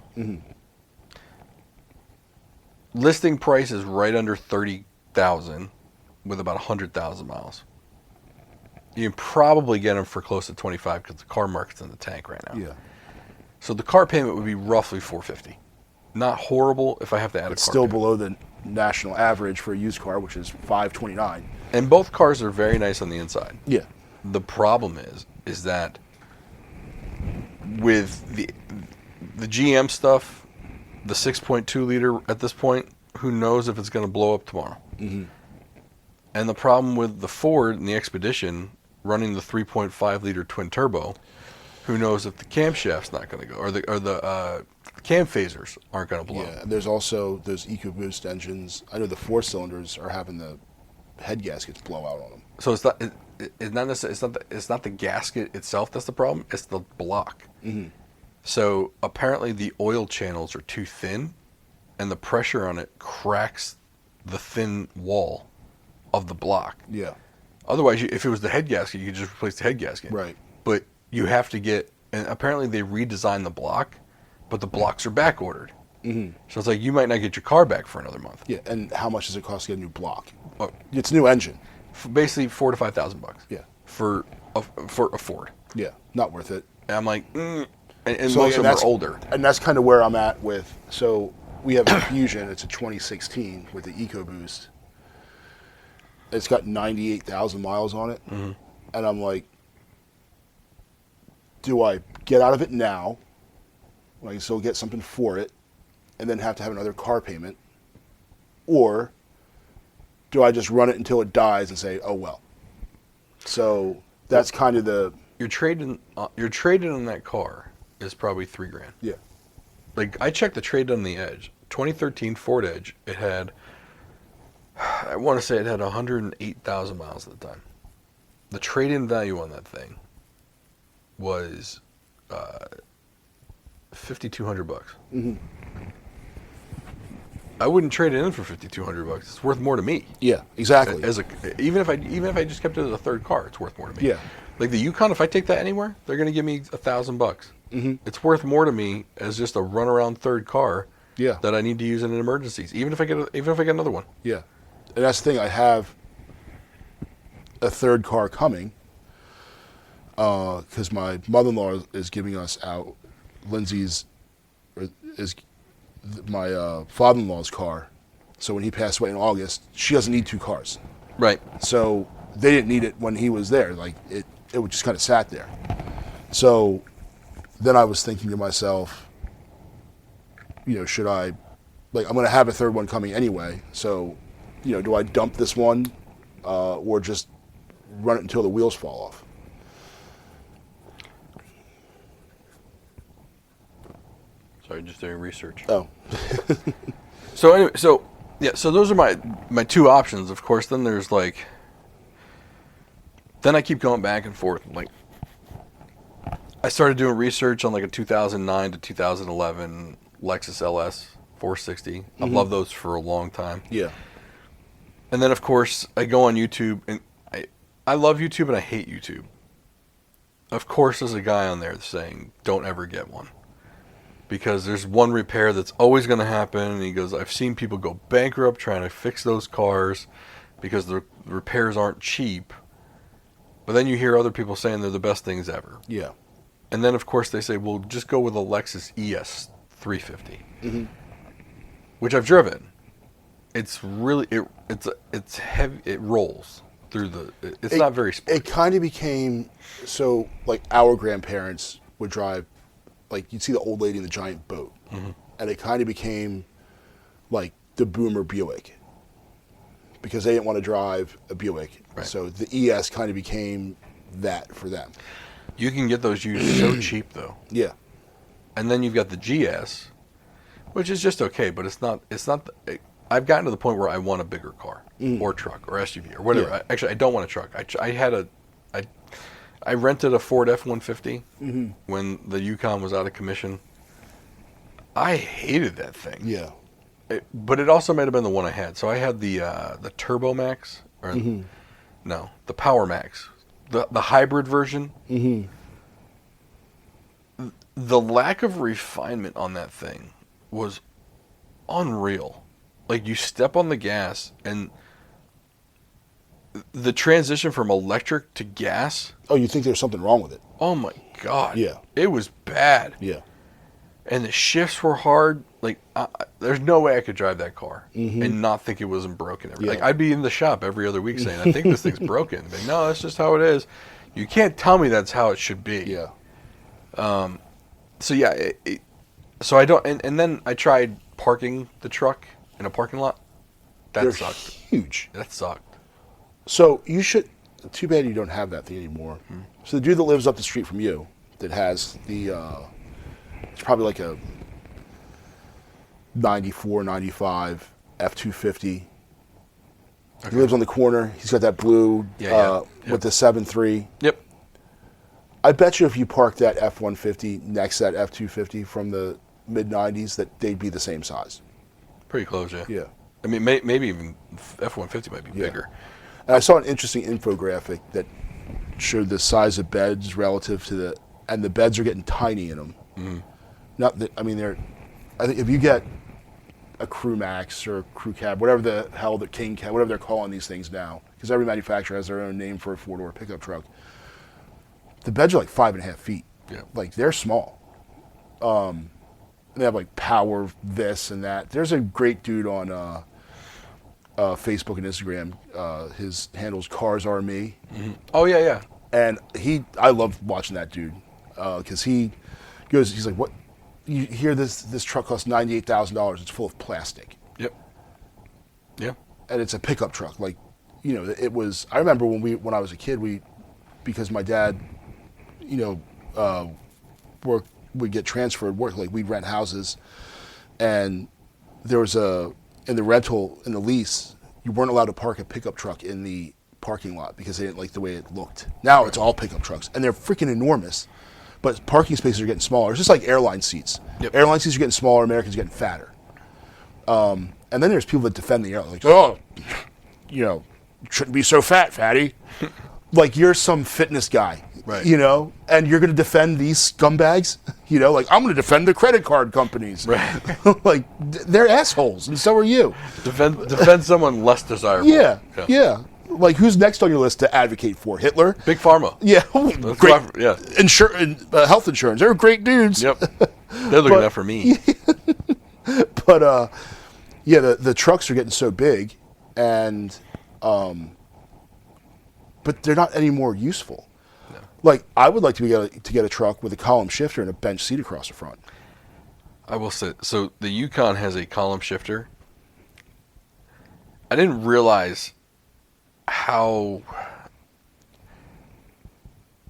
A: Listing price is right under 30,000 with about 100,000 miles. You can probably get them for close to 25 because the car market's in the tank right now.
B: Yeah.
A: So the car payment would be roughly 450. Not horrible if I have to add
B: It's
A: a car
B: still
A: payment.
B: below the national average for a used car, which is $529.
A: And both cars are very nice on the inside.
B: Yeah.
A: The problem is that with the GM stuff, the 6.2 liter at this point, who knows if it's going to blow up tomorrow? And the problem with the Ford and the Expedition running the 3.5 liter twin turbo, who knows if the camshaft's not going to go, or the cam phasers aren't going to blow.
B: Yeah. And there's also those EcoBoost engines. I know the 4-cylinders are having the head gaskets blow out on them.
A: So it's not necessarily, it's not the gasket itself that's the problem. It's the block. So apparently the oil channels are too thin, and the pressure on it cracks the thin wall of the block.
B: Yeah.
A: Otherwise, if it was the head gasket, you could just replace the head gasket.
B: Right.
A: But you have to get, and apparently they redesigned the block, but the blocks are back ordered. So it's like you might not get your car back for another month.
B: Yeah. And how much does it cost to get a new block?
A: Oh,
B: It's a new engine.
A: basically $4,000 to $5,000.
B: Yeah.
A: For a Ford.
B: Yeah. Not worth it.
A: And I'm like, and
B: So,
A: most of them
B: that's-
A: are older.
B: And that's kind of where I'm at with. So we have a Fusion. It's a 2016 with the EcoBoost. It's got 98,000 miles on it. And I'm like, do I get out of it now, when I can still get something for it, and then have to have another car payment? Or do I just run it until it dies and say, oh, well? So that's kind of the...
A: Your trade-in on that car is probably $3,000.
B: Yeah.
A: Like, I checked the trade-in on the Edge. 2013 Ford Edge, it had, I want to say it had 108,000 miles at the time. The trade-in value on that thing was $5,200. I wouldn't trade it in for $5,200. It's worth more to me.
B: Yeah, exactly.
A: Even if I just kept it as a third car, it's worth more to me.
B: Yeah.
A: Like the Yukon, if I take that anywhere, they're going to give me $1,000. It's worth more to me as just a runaround third car.
B: Yeah.
A: That I need to use in emergencies, even if I get another one.
B: Yeah. And that's the thing. I have a third car coming because my mother-in-law is giving us out Lindsay's, is my father-in-law's car. So when he passed away in August, she doesn't need two cars.
A: Right.
B: So they didn't need it when he was there. Like it would just kind of sat there. So then I was thinking to myself, should I, like, I'm going to have a third one coming anyway. So, do I dump this one or just run it until the wheels fall off?
A: Sorry, just doing research.
B: Oh,
A: So anyway, so those are my two options. Of course, then there's then I keep going back and forth. Like, I started doing research on like a 2009 to 2011 Lexus LS 460. I've loved those for a long time.
B: yeah.
A: And then, of course, I go on YouTube, and I love YouTube and I hate YouTube. Of course, there's a guy on there saying, don't ever get one. Because there's one repair that's always going to happen. And he goes, I've seen people go bankrupt trying to fix those cars because the repairs aren't cheap. But then you hear other people saying they're the best things ever.
B: Yeah.
A: And then, of course, they say, well, just go with a Lexus ES 350, which I've driven. It's really, it's heavy. It rolls through it's not very sporty.
B: It kind of became, so like our grandparents would drive, like you'd see the old lady in the giant boat. And it kind of became like the boomer Buick because they didn't want to drive a Buick.
A: Right.
B: So the ES kind of became that for them.
A: You can get those used so cheap, though.
B: Yeah. And
A: And then you've got the GS, which is just okay, but it's not. I've gotten to the point where I want a bigger car or truck or SUV or whatever.
B: Yeah.
A: Actually, I don't want a truck. I rented a Ford F-150 when the Yukon was out of commission. I hated that thing.
B: Yeah.
A: But it also might have been the one I had. So I had the Turbo Max, or no, the Power Max, the hybrid version. The lack of refinement on that thing was unreal. Like, you step on the gas and the transition from electric to gas.
B: Oh, you think there's something wrong with it?
A: Oh my God.
B: Yeah.
A: It was bad.
B: Yeah.
A: And the shifts were hard. Like, there's no way I could drive that car and not think it wasn't broken.
B: Yeah.
A: Like, I'd be in the shop every other week saying, I think this thing's broken. Like, no, that's just how it is. You can't tell me that's how it should be.
B: Yeah.
A: So yeah, so I don't, and then I tried parking the truck in a parking lot. That
B: They're
A: sucked.
B: huge.
A: That sucked.
B: So you should. Too bad you don't have that thing anymore. So the dude that lives up the street from you, that has the, it's probably like a 94, 95 F-250.
A: Okay.
B: He lives on the corner. He's got that blue
A: Yep.
B: with the 7.3.
A: Yep.
B: I bet you if you parked that F-150 next to that F-250 from the mid-90s, that they'd be the same size.
A: Pretty close, yeah.
B: Yeah.
A: I mean, maybe even F-150 might be
B: Yeah.
A: bigger.
B: And I saw an interesting infographic that showed the size of beds relative to and the beds are getting tiny in them. Not that, I mean, I think if you get a Crew Max or a Crew Cab, whatever the hell the King Cab, whatever they're calling these things now, because every manufacturer has their own name for a four-door pickup truck. The beds are like 5.5 feet.
A: Yeah.
B: Like, they're small. They have like power this and that. There's a great dude on Facebook and Instagram. His handle's Cars Are Me.
A: Oh yeah, yeah.
B: And I love watching that dude because he's like, what? You hear this truck costs $98,000. It's full of plastic.
A: Yep. Yeah.
B: And it's a pickup truck. Like, you know, it was. I remember when I was a kid, because my dad, you know, would get transferred work. Like, we'd rent houses, and there was in the lease, you weren't allowed to park a pickup truck in the parking lot because they didn't like the way it looked. Now it's all pickup trucks, and they're freaking enormous. But parking spaces are getting smaller. It's just like airline seats.
A: Yep.
B: Airline seats are getting smaller. Americans are getting fatter. And then there's people that defend the airline, like, oh, you know, shouldn't be so fat, fatty. Like, you're some fitness guy,
A: right?
B: You know, and you're going to defend these scumbags. You know, like, I'm going to defend the credit card companies.
A: Right.
B: Like, they're assholes, and so are you.
A: Defend someone less desirable.
B: Yeah. Like, who's next on your list to advocate for? Hitler?
A: Big Pharma.
B: Yeah.
A: That's
B: Great.
A: yeah.
B: Health insurance. They're great dudes.
A: Yep. They're looking out for me.
B: But, yeah, the trucks are getting so big, and but they're not any more useful.
A: No.
B: Like, I would like to get a truck with a column shifter and a bench seat across the front.
A: I will say, so the Yukon has a column shifter. I didn't realize how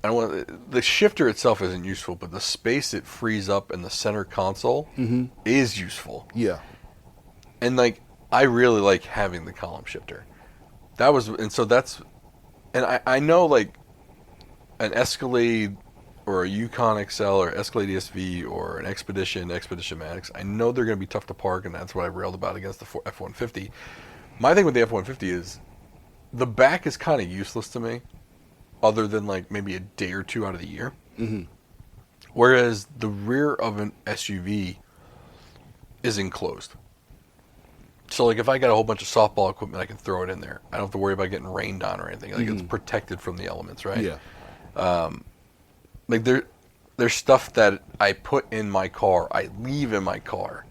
A: the shifter itself isn't useful, but the space it frees up in the center console is useful.
B: Yeah.
A: And like, I really like having the column shifter. I know like an Escalade or a Yukon XL or Escalade ESV or an Expedition Max, I know they're going to be tough to park, and that's what I railed about against the F-150. My thing with the F-150 is the back is kind of useless to me, other than like maybe a day or two out of the year. Whereas the rear of an SUV is enclosed. So like if I got a whole bunch of softball equipment, I can throw it in there. I don't have to worry about getting rained on or anything. Like it's protected from the elements, right?
B: Yeah.
A: Like there's stuff that I put in my car, I leave in my car,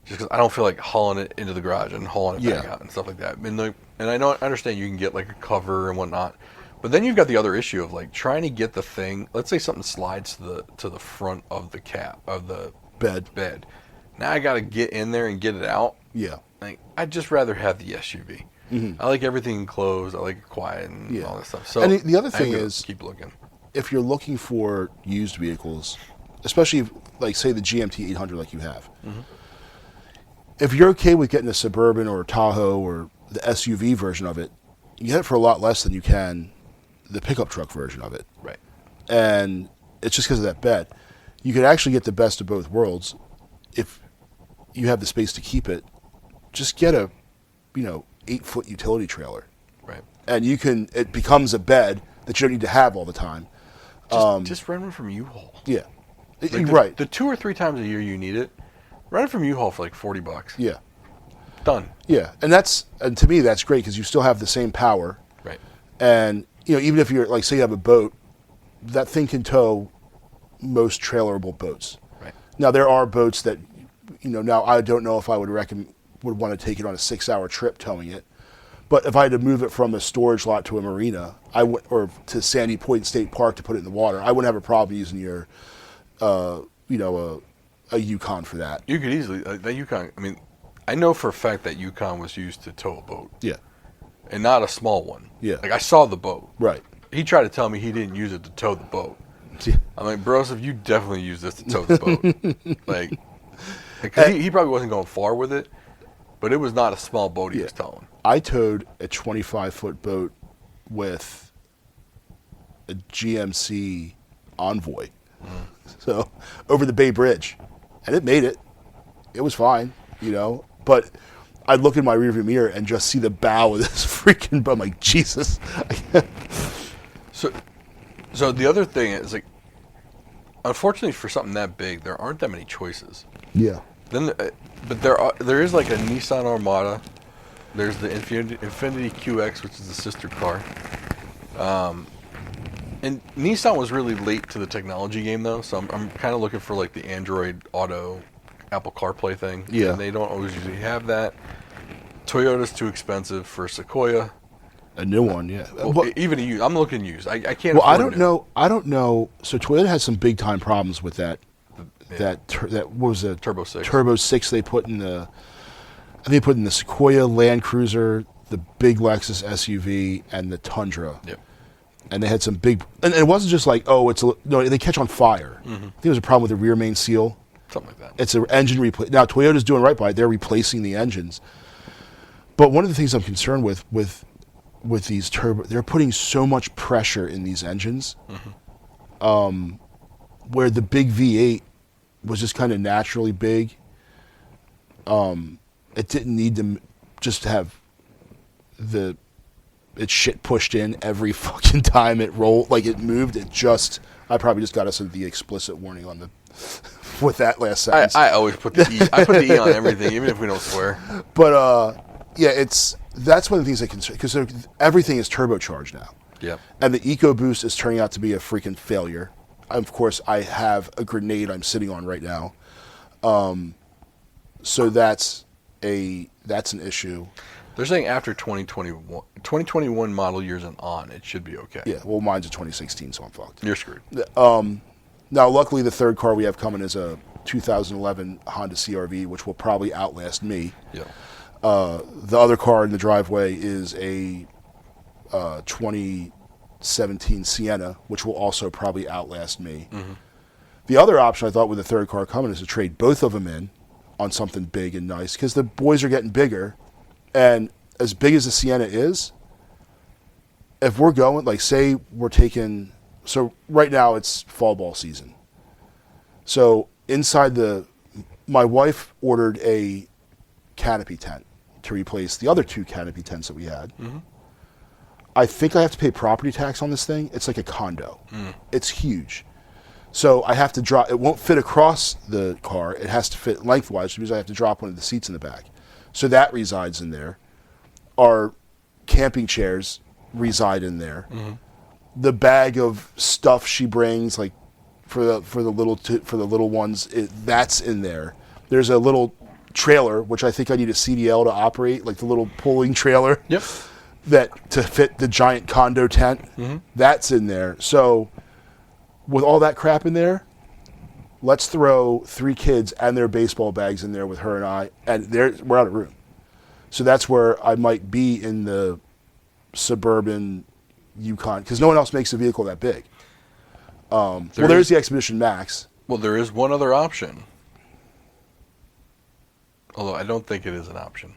A: just because I don't feel like hauling it into the garage and hauling it back out and stuff like that. And I understand you can get like a cover and whatnot, but then you've got the other issue of like trying to get the thing. Let's say something slides to the front of the of the bed. Now I got to get in there and get it out.
B: Yeah.
A: Like, I'd just rather have the SUV. I like everything enclosed. I like it quiet and all that stuff. So
B: and the other thing is,
A: keep looking.
B: If you're looking for used vehicles, especially like say the GMT 800 like you have, if you're okay with getting a Suburban or a Tahoe or the SUV version of it, you get it for a lot less than you can the pickup truck version of it.
A: Right.
B: And it's just because of that bed. You could actually get the best of both worlds if you have the space to keep it. Just get a, 8-foot utility trailer.
A: Right.
B: And it becomes a bed that you don't need to have all the time.
A: Just rent one from U-Haul.
B: Yeah.
A: Right. The 2 or 3 times a year you need it, rent it from U-Haul for like $40.
B: Yeah.
A: Done.
B: Yeah. And to me, that's great because you still have the same power.
A: Right.
B: And, even if you're, like, say you have a boat, that thing can tow most trailerable boats.
A: Right.
B: Now, there are boats that, now I don't know if I would want to take it on a 6-hour trip towing it. But if I had to move it from a storage lot to a marina, or to Sandy Point State Park to put it in the water, I wouldn't have a problem using your, a Yukon for that.
A: You could easily, that Yukon, I mean, I know for a fact that Yukon was used to tow a boat.
B: Yeah.
A: And not a small one.
B: Yeah.
A: Like, I saw the boat.
B: Right.
A: He tried to tell me he didn't use it to tow the boat.
B: Yeah.
A: I'm like, bros, if you definitely use this to tow the boat. Because he probably wasn't going far with it, but it was not a small boat he was towing.
B: I towed a 25-foot boat with a GMC Envoy. So, over the Bay Bridge. And it made it. It was fine, But I'd look in my rearview mirror and just see the bow of this freaking boat. I'm like, Jesus.
A: So the other thing is, like, unfortunately for something that big, there aren't that many choices.
B: Yeah.
A: But there is like a Nissan Armada. There's the Infiniti QX, which is the sister car. And Nissan was really late to the technology game, though, so I'm kind of looking for like the Android Auto, Apple CarPlay thing.
B: Yeah.
A: And they don't always usually have that. Toyota's too expensive for Sequoia.
B: A new one, yeah.
A: Even a used. I'm looking used. I can't.
B: Well,
A: afford
B: I don't know. So Toyota has some big time problems with that.
A: Yeah.
B: What was it?
A: Turbo 6.
B: Turbo 6 they put in the. I think they put in the Sequoia, Land Cruiser, the big Lexus SUV, and the Tundra.
A: Yep.
B: And they had some big, and it wasn't just like, no, they catch on fire.
A: Mm-hmm.
B: I think there was a problem with the rear main seal.
A: Something like that.
B: It's an engine replace. Now Toyota's doing right by it; they're replacing the engines. But one of the things I'm concerned with these turbo, they're putting so much pressure in these engines, where the big V8 was just kind of naturally big. It didn't need to just have its shit pushed in every fucking time it rolled, like it moved. I probably just got us the explicit warning on the with that last sentence.
A: I always put the E. I put the E on everything, even if we don't swear.
B: But yeah, that's one of the things that concern, because everything is turbocharged now.
A: Yeah.
B: And the EcoBoost is turning out to be a freaking failure. Of course, I have a grenade I'm sitting on right now. So that's an issue.
A: They're saying after 2021 model years and on, it should be okay.
B: Yeah, well, mine's a 2016, so I'm fucked.
A: You're screwed.
B: Now, luckily, the third car we have coming is a 2011 Honda CR-V, which will probably outlast me.
A: Yeah.
B: The other car in the driveway is a 2017 Sienna, which will also probably outlast me. Mm-hmm. The other option I thought with the third car coming is to trade both of them in on something big and nice, because the boys are getting bigger. And as big as the Sienna is, if we're going, like, say we're taking, so right now it's fall ball season. So my wife ordered a canopy tent to replace the other 2 canopy tents that we had. Mm-hmm. I think I have to pay property tax on this thing. It's like a condo. Mm. It's huge. So I have to drop, it won't fit across the car. It has to fit lengthwise, which means I have to drop one of the seats in the back. So that resides in there. Our camping chairs reside in there. Mm-hmm. The bag of stuff she brings, like for the little ones, that's in there. There's a little trailer, which I think I need a CDL to operate, like the little pulling trailer.
A: Yep.
B: That to fit the giant condo tent. Mm-hmm. That's in there. So with all that crap in there, let's throw 3 kids and their baseball bags in there with her and I, and we're out of room. So that's where I might be in the Suburban Yukon, because no one else makes a vehicle that big. There's the Expedition Max.
A: Well, there is one other option. although I don't think it is an option.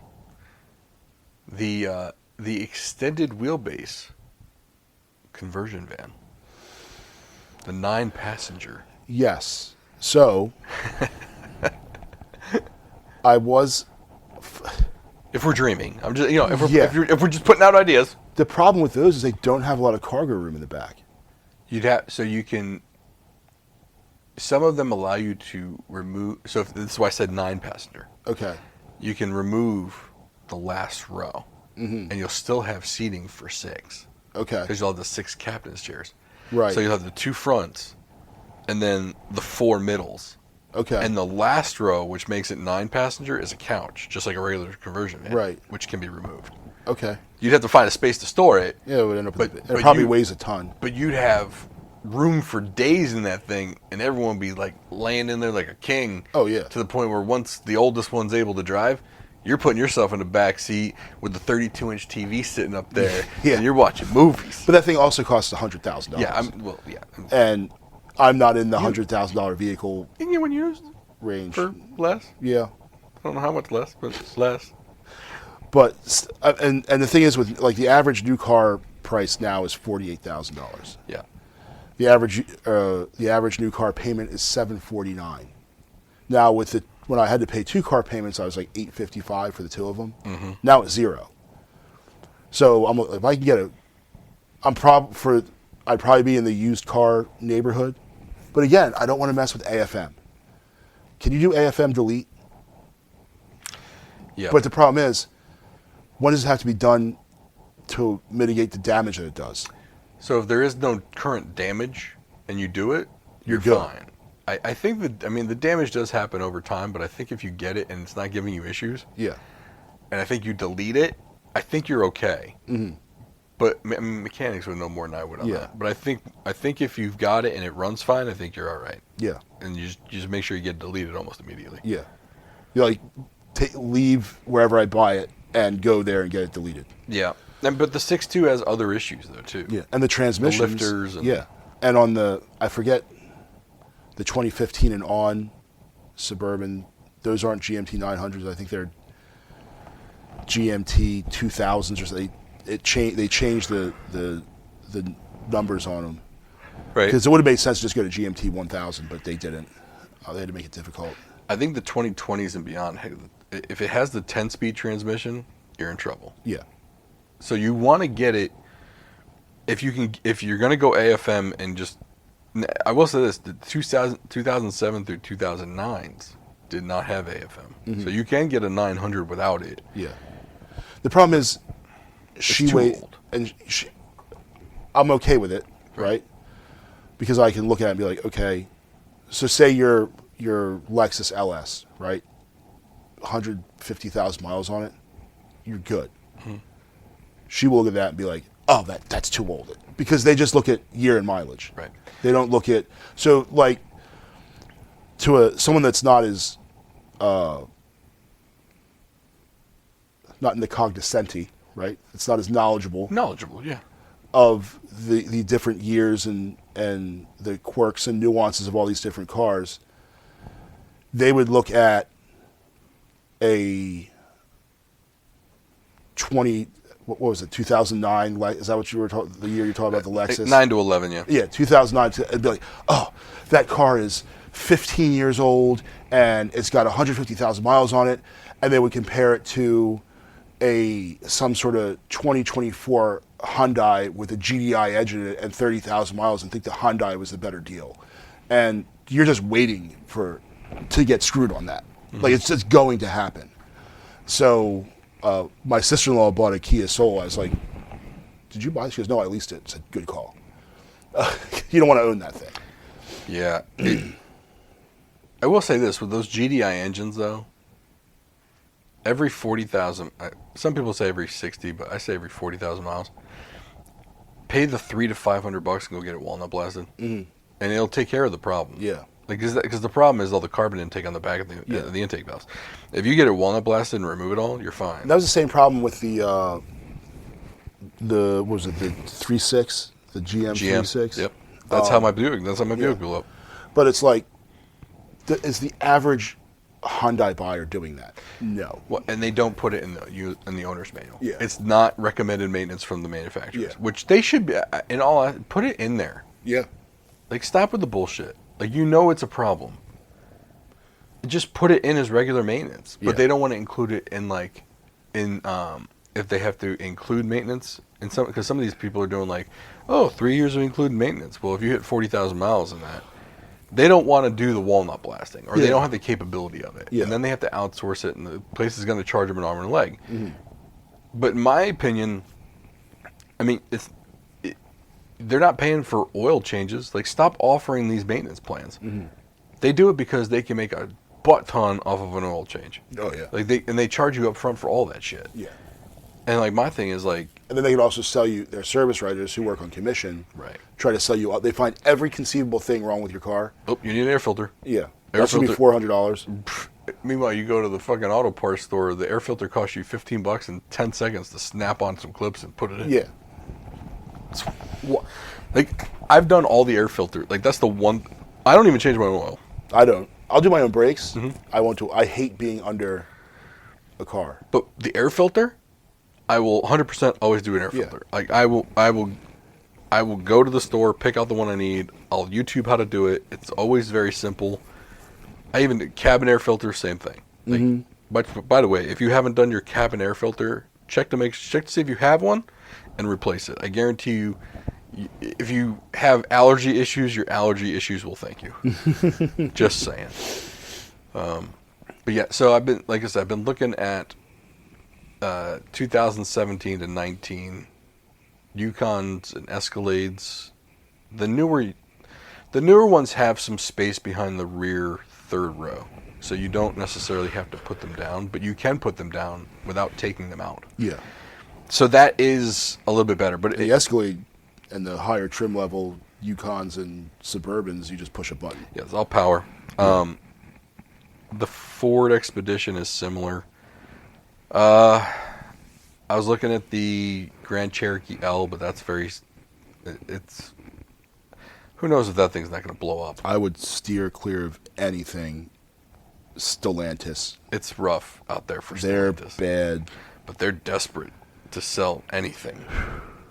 A: The extended wheelbase conversion van, the 9-passenger.
B: Yes. So I was.
A: If we're dreaming, I'm just if we're
B: Yeah.
A: if we're just putting out ideas,
B: The problem with those is they don't have a lot of cargo room in the back.
A: you'd have so you can. Some of them allow you to remove. So this is why I said 9-passenger.
B: Okay.
A: You can remove the last row, and you'll still have seating for 6
B: Okay.
A: because you'll have the 6 captain's chairs.
B: Right.
A: So you'll have the 2 fronts, and then the 4 middles.
B: Okay.
A: And the last row, which makes it 9-passenger, is a couch, just like a regular conversion van,
B: Right.
A: which can be removed.
B: Okay.
A: You'd have to find a space to store it,
B: Yeah, it would end up.
A: But-
B: It
A: but
B: probably
A: you-
B: weighs a ton.
A: but you'd have room for days in that thing, and everyone would be like laying in there like a king.
B: Oh, yeah.
A: To the point where once the oldest one's able to drive, you're putting yourself in the back seat with the 32-inch TV sitting up there,
B: Yeah.
A: and you're watching movies.
B: But that thing also costs $100,000.
A: Yeah,
B: And I'm not in the $100,000 vehicle
A: you can get one used
B: range.
A: for less.
B: Yeah.
A: I don't know how much less, but it's less.
B: But and the thing is with like the average new car price now is $48,000.
A: Yeah.
B: The average new car payment is $749. Now when I had to pay 2 car payments, I was like $855 for the 2 of them.
A: Mm-hmm.
B: Now it's 0. So if I can get I'd probably be in the used car neighborhood. But again, I don't want to mess with AFM. Can you do AFM delete?
A: Yeah.
B: But the problem is, when does it have to be done to mitigate the damage that it does?
A: So if there is no current damage and you do it, you're
B: good.
A: fine. I think the damage does happen over time, but I think if you get it and it's not giving you issues,
B: Yeah.
A: and I think you delete it, I think you're okay.
B: Mm-hmm.
A: But mechanics would know more than I would on
B: Yeah.
A: that. But I think if you've got it and it runs fine, I think you're all right.
B: Yeah.
A: And you just make sure you get deleted almost immediately.
B: Yeah. You like leave wherever I buy it and go there and get it deleted.
A: Yeah. But the 6.2 has other issues though too.
B: Yeah. And the transmissions.
A: lifters and-
B: Yeah. And on I forget, the 2015 and on Suburban, those aren't GMT 900s. I think they're GMT 2000s or something. They changed the numbers on them.
A: Right.
B: Because it would have made sense to just go to GMT 1000, but they didn't. They had to make it difficult.
A: I think the 2020s and beyond, if it has the 10-speed transmission, you're in trouble.
B: Yeah.
A: So you want to get it if you're going to go AFM and just. I will say this: the 2007 through 2009s did not have AFM,
B: Mm-hmm.
A: so you can get a 900 without it.
B: Yeah. The problem is,
A: too old.
B: and I'm okay with it, right? Because I can look at it and be like, okay, so say your Lexus LS, right? 150,000 miles on it, you're good.
A: Mm-hmm.
B: She will look at that and be like, oh, that's too old. Because they just look at year and mileage.
A: Right.
B: They don't look at, so like, to someone that's not as, not in the cognoscenti, right? It's not as knowledgeable
A: Knowledgeable, yeah.
B: of the different years and the quirks and nuances of all these different cars. They would look at a what was it, 2009? Is that what you were talking? The year you're talking about the Lexus?
A: 9 to 11, yeah.
B: Yeah, 2009. It'd be like, oh, that car is 15 years old and it's got 150,000 miles on it, and they would compare it to some sort of 2024 Hyundai with a GDI engine in it and 30,000 miles, and think the Hyundai was the better deal, and you're just waiting to get screwed on that. Mm-hmm. Like it's just going to happen. So my sister-in-law bought a Kia Soul. I was like, did you buy it? She goes, no, I leased it. It's a good call. You don't want to own that thing.
A: Yeah. I will say this, with those GDI engines, though, every 40,000, some people say every 60, but I say every 40,000 miles, pay the $300 to $500 and go get it walnut blasted, and it'll take care of the problem.
B: Yeah.
A: Because the problem is all the carbon intake on the back of the intake valves. If you get it walnut blasted and remove it all, you're fine.
B: And that was the same problem with the what was it, the 3.6, the GM 3.6?
A: Yep. That's how my Buick blew up.
B: But it's like, is the average a Hyundai buyer doing that. No.
A: Well, and they don't put it in the owner's manual.
B: Yeah.
A: It's not recommended maintenance from the manufacturers,
B: Yeah.
A: which they should be. Put it in there.
B: Yeah.
A: Like, stop with the bullshit. Like, it's a problem. Just put it in as regular maintenance, but
B: Yeah.
A: they don't want to include it in if they have to include maintenance in because some of these people are doing 3 years of included maintenance. Well, if you hit 40,000 miles in that, they don't want to do the walnut blasting, or they don't have the capability of it,
B: Yeah.
A: and then they have to outsource it, and the place is going to charge them an arm and a leg. Mm-hmm. But in my opinion, I mean, they're not paying for oil changes. Like, stop offering these maintenance plans. Mm-hmm. They do it because they can make a butt ton off of an oil change.
B: Oh yeah.
A: They charge you up front for all that shit.
B: Yeah.
A: And my thing is
B: and then they can also sell you, their service writers who work on commission,
A: right?
B: Try to sell you. They find every conceivable thing wrong with your car.
A: Oh, you need an air filter.
B: Yeah,
A: Air
B: that should be
A: filter.
B: $400.
A: Meanwhile, you go to the fucking auto parts store. The air filter costs you $15 and 10 seconds to snap on some clips and put it in.
B: Yeah.
A: I've done all the air filter. That's the one. I don't even change my oil.
B: I don't. I'll do my own brakes.
A: Mm-hmm.
B: I want to. I hate being under a car.
A: But the air filter, I will 100% always do an air filter. Like, I will go to the store, pick out the one I need. I'll YouTube how to do it. It's always very simple. I even do cabin air filter, same thing. But by the way, if you haven't done your cabin air filter, check to see if you have one and replace it. I guarantee you, if you have allergy issues, your allergy issues will thank you. Just saying. But yeah, so I've been looking at 2017 to 19 Yukons and Escalades. The newer ones have some space behind the rear third row, so you don't necessarily have to put them down, but you can put them down without taking them out.
B: Yeah.
A: So that is a little bit better. But
B: the Escalade and the higher trim level Yukons and Suburbans, you just push a button.
A: Yeah, it's all power. The Ford Expedition is similar. I was looking at the Grand Cherokee L, but that's it's who knows if that thing's not going to blow up.
B: I would steer clear of anything Stellantis.
A: It's rough out there for
B: They're
A: Stellantis.
B: bad.
A: But they're desperate to sell anything.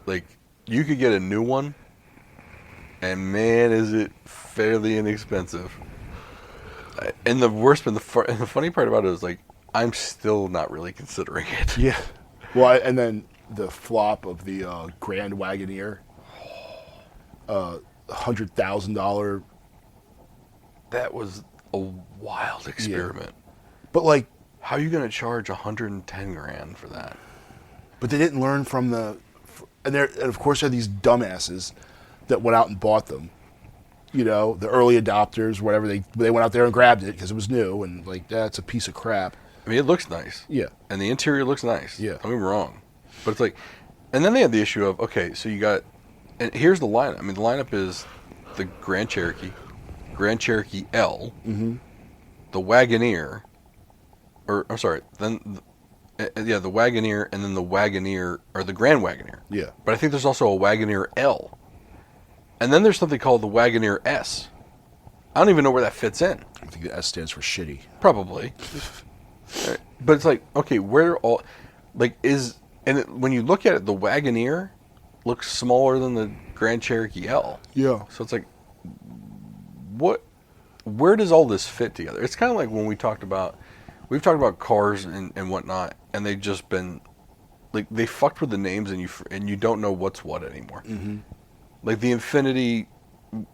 A: Like, you could get a new one, and man, is it fairly inexpensive. And the worst, and the funny part about it is, I'm still not really considering it.
B: Yeah. Well, and then the flop of the Grand Wagoneer, $100,000.
A: That was a wild experiment.
B: Yeah. But
A: how are you going to charge $110,000 for that?
B: But they didn't learn from and of course there are these dumbasses that went out and bought them. The early adopters, whatever, they went out there and grabbed it because it was new, and that's a piece of crap.
A: I mean, it looks nice.
B: Yeah.
A: And the interior looks nice.
B: Yeah.
A: Don't get me wrong. But it's and then they had the issue of, okay, so you got, and here's the lineup. I mean, the lineup is the Grand Cherokee L, the Wagoneer, or I'm sorry, then the Wagoneer, and then the Wagoneer, or the Grand Wagoneer.
B: Yeah.
A: But I think there's also a Wagoneer L. And then there's something called the Wagoneer S. I don't even know where that fits in.
B: I think the S stands for shitty.
A: Probably. But it's okay, where all, when you look at it, the Wagoneer looks smaller than the Grand Cherokee L.
B: Yeah.
A: So it's where does all this fit together? It's kind of like when we've talked about cars and whatnot, and they've just been, they fucked with the names, and you don't know what's what anymore. Mm-hmm. Like the Infiniti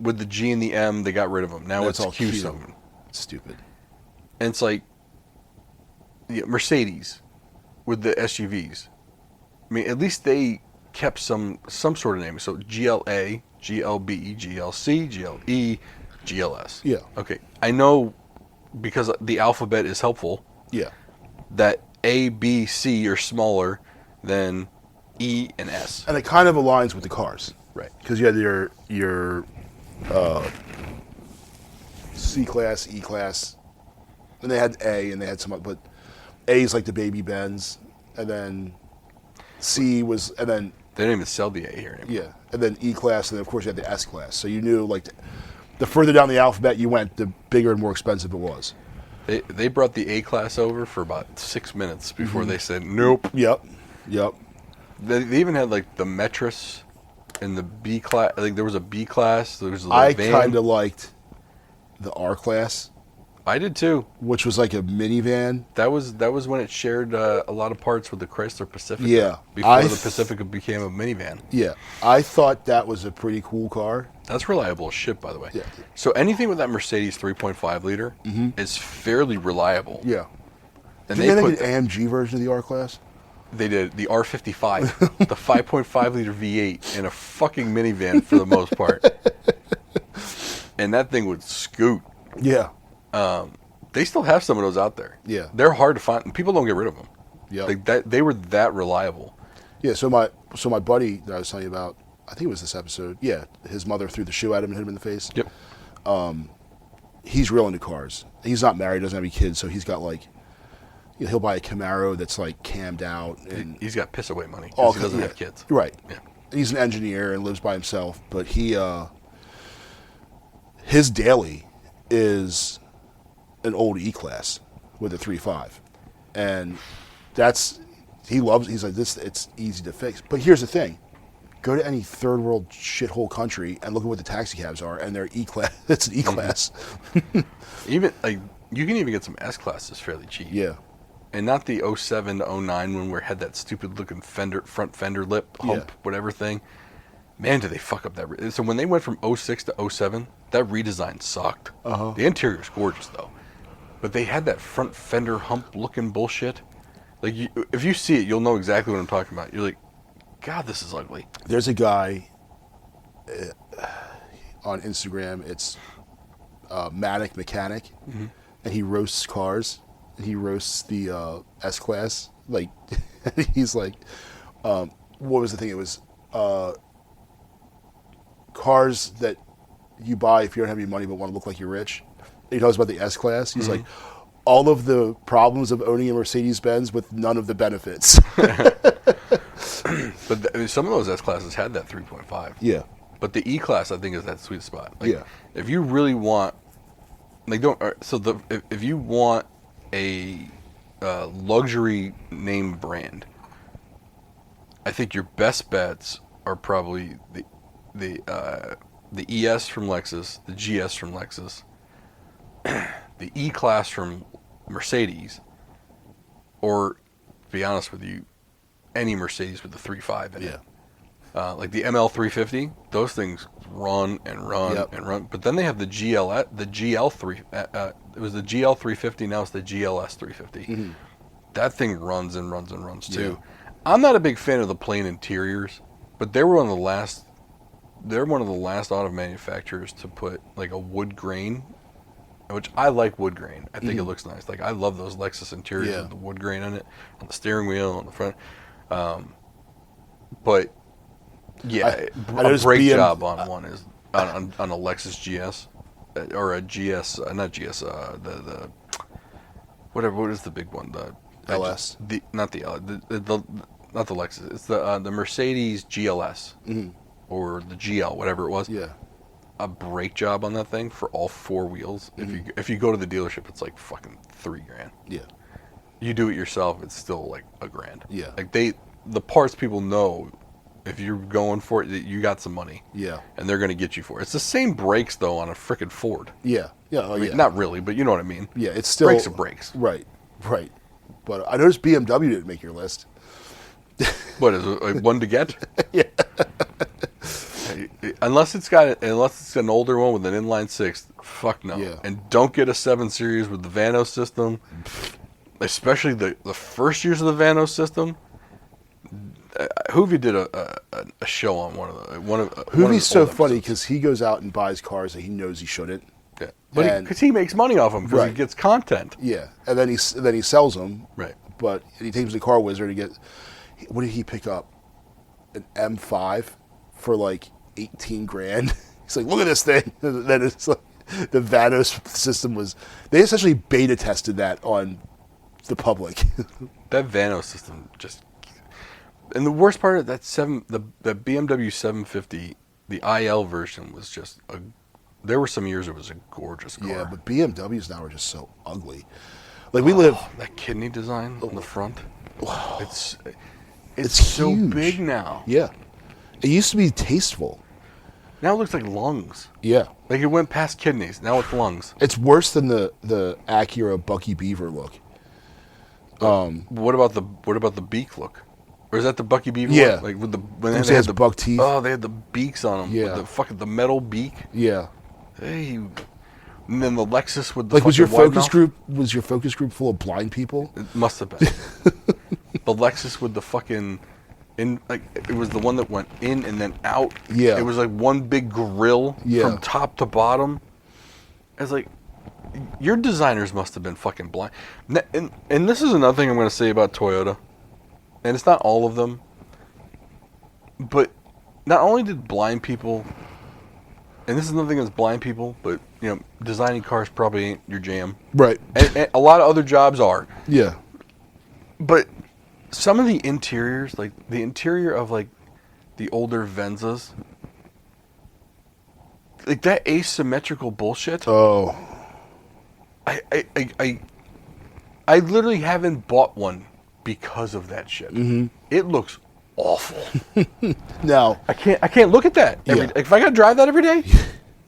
A: with the G and the M, they got rid of them. Now
B: That's
A: it's
B: all
A: Q
B: Q.
A: something.
B: It's stupid.
A: And it's Mercedes with the SUVs. I mean, at least they kept some sort of name. So GLA, GLB, GLC, GLE, GLS.
B: Yeah.
A: Okay. I know because the alphabet is helpful.
B: Yeah.
A: That A, B, C are smaller than E and S.
B: And it kind of aligns with the cars.
A: Right.
B: Because you had your C-Class, E-Class, and they had A, and they had some other, but A is like the baby Benz, and then C was, and then...
A: They don't even sell the A here anymore.
B: Yeah, and then E-Class, and then of course you had the S-Class. So you knew, the further down the alphabet you went, the bigger and more expensive it was.
A: They brought the A class over for about 6 minutes before they said nope.
B: Yep. Yep.
A: They even had like the Metris and the B class. I think there was a B class. There was a
B: I
A: van.
B: kind of liked the R class,
A: I did too.
B: which was like a minivan.
A: That was when it shared a lot of parts with the Chrysler Pacifica.
B: Yeah.
A: Before the Pacifica became a minivan.
B: Yeah, I thought that was a pretty cool car.
A: That's reliable as shit, by the way.
B: Yeah.
A: So anything with that Mercedes 3.5 liter is fairly reliable.
B: Yeah.
A: And
B: Did they
A: put
B: make an AMG version of the R class?
A: They did the R55, the 5.5 liter V8 in a fucking minivan for the most part, and that thing would scoot.
B: Yeah.
A: They still have some of those out there.
B: Yeah.
A: They're hard to find. People don't get rid of them.
B: Yeah.
A: Like that, they were that reliable.
B: Yeah. So my buddy that I was telling you about, I think it was this episode. Yeah, his mother threw the shoe at him and hit him in the face.
A: Yep.
B: He's real into cars. He's not married, doesn't have any kids, so he's got like, he'll buy a Camaro that's like cammed out, and
A: He's got piss away money
B: all
A: because he doesn't
B: yeah.
A: have kids.
B: Right.
A: Yeah.
B: He's an engineer and lives by himself, but his daily is an old E class with a 3.5, and he's like this. It's easy to fix, but here's the thing: go to any third world shithole country and look at what the taxi cabs are, and they're E class. It's an E class.
A: Even like you can even get some S classes fairly cheap.
B: Yeah.
A: And not the 07 to 09 when we had that stupid looking front fender lip hump, whatever thing. Man, did they fuck up that. So when they went from 06 to 07, that redesign sucked.
B: Uh-huh.
A: The interior was gorgeous, though. But they had that front fender hump looking bullshit. Like, if you see it, you'll know exactly what I'm talking about. You're like, God, this is ugly.
B: There's a guy on Instagram. It's Matic Mechanic, and he roasts cars. He roasts the S class. Like, he's like, what was the thing? It was cars that you buy if you don't have any money but want to look like you're rich. And he talks about the S class. He's like, all of the problems of owning a Mercedes Benz with none of the benefits.
A: But some of those S classes had that 3.5.
B: Yeah.
A: But the E class, I think, is that sweet spot. Like,
B: Yeah.
A: If you really want, like, if you want a luxury name brand, I think your best bets are probably the ES from Lexus, the GS from Lexus, the E class from Mercedes, or to be honest with you, any Mercedes with the 3.5 in it. Like the ML350, those things run and run and run. But then they have the GL3. It was the GL350. Now it's the GLS 350. That thing runs and runs and runs too. I'm not a big fan of the plain interiors, but they were one of the last. They're one of the last auto manufacturers to put like a wood grain, which I like wood grain. I think it looks nice. Like I love those Lexus interiors with the wood grain on it, on the steering wheel, on the front. But yeah, a brake job on one is on a Lexus GS or a GS, not GS. The whatever. What is the big one? The
B: LS.
A: Not the not the Lexus. It's the Mercedes GLS or the GL, whatever it was.
B: Yeah.
A: A brake job on that thing for all four wheels. If you go to the dealership, it's like fucking $3,000.
B: Yeah.
A: You do it yourself, it's still like $1,000.
B: Yeah.
A: Like the parts people know. If you're going for it, you got some money.
B: Yeah.
A: And they're going to get you for it. It's the same brakes, though, on a frickin' Ford.
B: Yeah. Yeah.
A: I mean, not really, but you know what I mean.
B: Yeah, it's still...
A: Brakes are brakes.
B: Right. Right. But I noticed BMW didn't make your list.
A: What, is it like one to get?
B: Yeah.
A: Unless it's an older one with an inline six, fuck no.
B: Yeah.
A: And don't get a 7 Series with the Vanos system, especially the first years of the Vanos system. Hoovy did a show on one of
B: Hoovy's so
A: old
B: funny
A: episodes.
B: because he goes out and buys cars that he knows he shouldn't.
A: Yeah. But because he makes money off them because he
B: Right.
A: gets content.
B: Yeah, and then he sells them.
A: Right.
B: But he takes them to the car wizard to get. What did he pick up? An M5 for like 18 grand. He's like, look at this thing. And then it's like the Vanos system was. They essentially beta tested that on the public.
A: That Vanos system just. And the worst part of that the BMW 750, the IL version was just there were some years it was a gorgeous car.
B: Yeah, but BMWs now are just so ugly. Like we live
A: that kidney design on the front. It's
B: It's
A: so
B: huge.
A: big now.
B: Yeah. It used to be tasteful.
A: Now it looks like lungs.
B: Yeah.
A: Like it went past kidneys. Now it's lungs.
B: It's worse than the Acura Bucky Beaver look.
A: What about the beak look? Or is that the Bucky Beaver?
B: Yeah.
A: One? Like with the when
B: It
A: they had
B: has
A: the
B: buck teeth.
A: Oh, they had the beaks on them.
B: Yeah.
A: With the metal beak.
B: Yeah.
A: Hey. And then the Lexus with the
B: Like was your
A: fucking wide
B: focus
A: mouth?
B: group full of blind people?
A: It must have been. The Lexus with the fucking it was the one that went in and then out.
B: Yeah.
A: It was like one big grill from top to bottom. I was like, your designers must have been fucking blind. And this is another thing I'm going to say about Toyota. And it's not all of them. But not only did blind people, and this is another thing that's blind people, but designing cars probably ain't your jam.
B: Right.
A: And a lot of other jobs are.
B: Yeah.
A: But some of the interiors, like the interior of like the older Venzas, like that asymmetrical bullshit.
B: Oh.
A: I literally haven't bought one because of that shit. Mm-hmm. It looks awful.
B: Now
A: I can't look at that.
B: Yeah.
A: If I got to drive that every day,